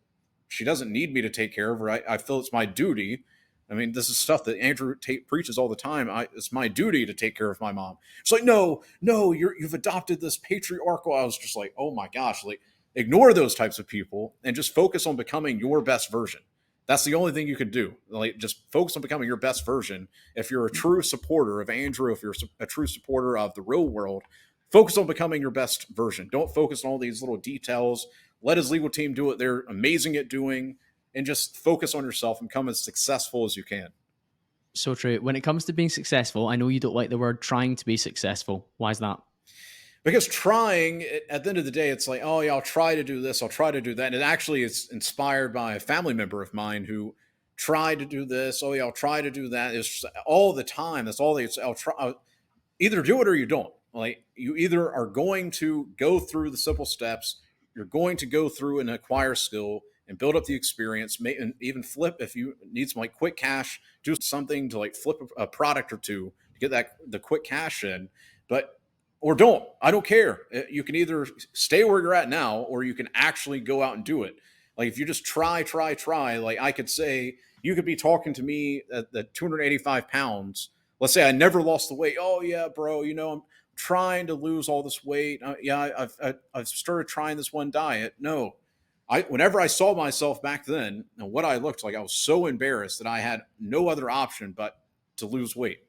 she doesn't need me to take care of her. I feel it's my duty. I mean, this is stuff that Andrew preaches all the time. It's my duty to take care of my mom. It's like, no, you've adopted this patriarchal. I was just like, oh my gosh, like ignore those types of people and just focus on becoming your best version. That's the only thing you can do. Like, just focus on becoming your best version. If you're a true supporter of Andrew, if you're a true supporter of the real world, focus on becoming your best version. Don't focus on all these little details. Let his legal team do what they're amazing at doing, and just focus on yourself and become as successful as you can. So true. When it comes to being successful, I know you don't like the word trying to be successful. Why is that? Because trying, at the end of the day, it's like, oh yeah, I'll try to do this, I'll try to do that. And it actually is inspired by a family member of mine who tried to do this. Oh yeah, I'll try to do that. It's all the time. That's all they say. I'll either do it or you don't. Like, you either are going to go through the simple steps, you're going to go through and acquire skill and build up the experience, and even flip if you need some like quick cash, do something to like flip a product or two to get the quick cash in. But or don't. I don't care. You can either stay where you're at now, or you can actually go out and do it. Like, if you just try, like I could say, you could be talking to me at the 285 pounds. Let's say I never lost the weight. Oh yeah, bro, I'm trying to lose all this weight. I've started trying this one diet. No, whenever I saw myself back then and what I looked like, I was so embarrassed that I had no other option but to lose weight.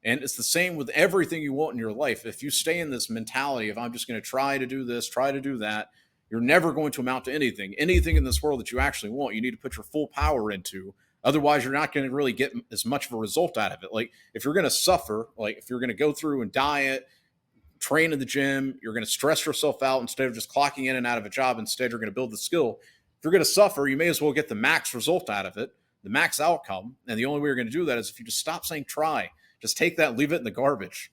And it's the same with everything you want in your life. If you stay in this mentality of, I'm just going to try to do this, try to do that, you're never going to amount to anything. Anything in this world that you actually want, you need to put your full power into. Otherwise, you're not going to really get as much of a result out of it. Like, if you're going to suffer, like if you're going to go through and diet, train in the gym, you're going to stress yourself out instead of just clocking in and out of a job. Instead, you're going to build the skill. If you're going to suffer, you may as well get the max result out of it, the max outcome. And the only way you're going to do that is if you just stop saying try. Just take that, leave it in the garbage.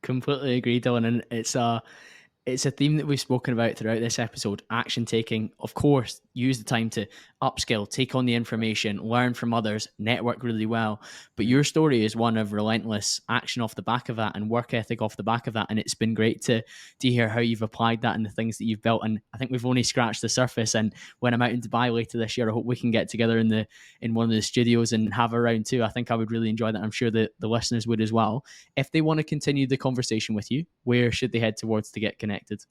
Completely agree, Dylan. And it's a theme that we've spoken about throughout this episode. Action taking, of course, use the time to upskill, take on the information, learn from others, network really well. But your story is one of relentless action off the back of that and work ethic off the back of that. And it's been great to hear how you've applied that and the things that you've built. And I think we've only scratched the surface. And when I'm out in Dubai later this year, I hope we can get together in one of the studios and have a round two. I think I would really enjoy that. I'm sure that the listeners would as well. If they want to continue the conversation with you, where should they head towards to get connected?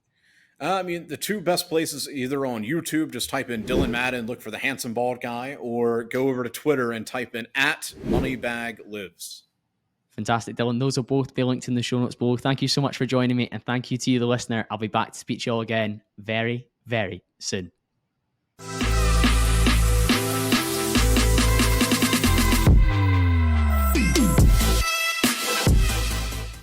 I mean, the two best places, either on YouTube, just type in Dylan Madden, look for the handsome bald guy, or go over to Twitter and type in @MoneyBagLives. Fantastic, Dylan. Those will both be linked in the show notes below. Thank you so much for joining me, and thank you to you, the listener. I'll be back to speak to you all again very, very soon.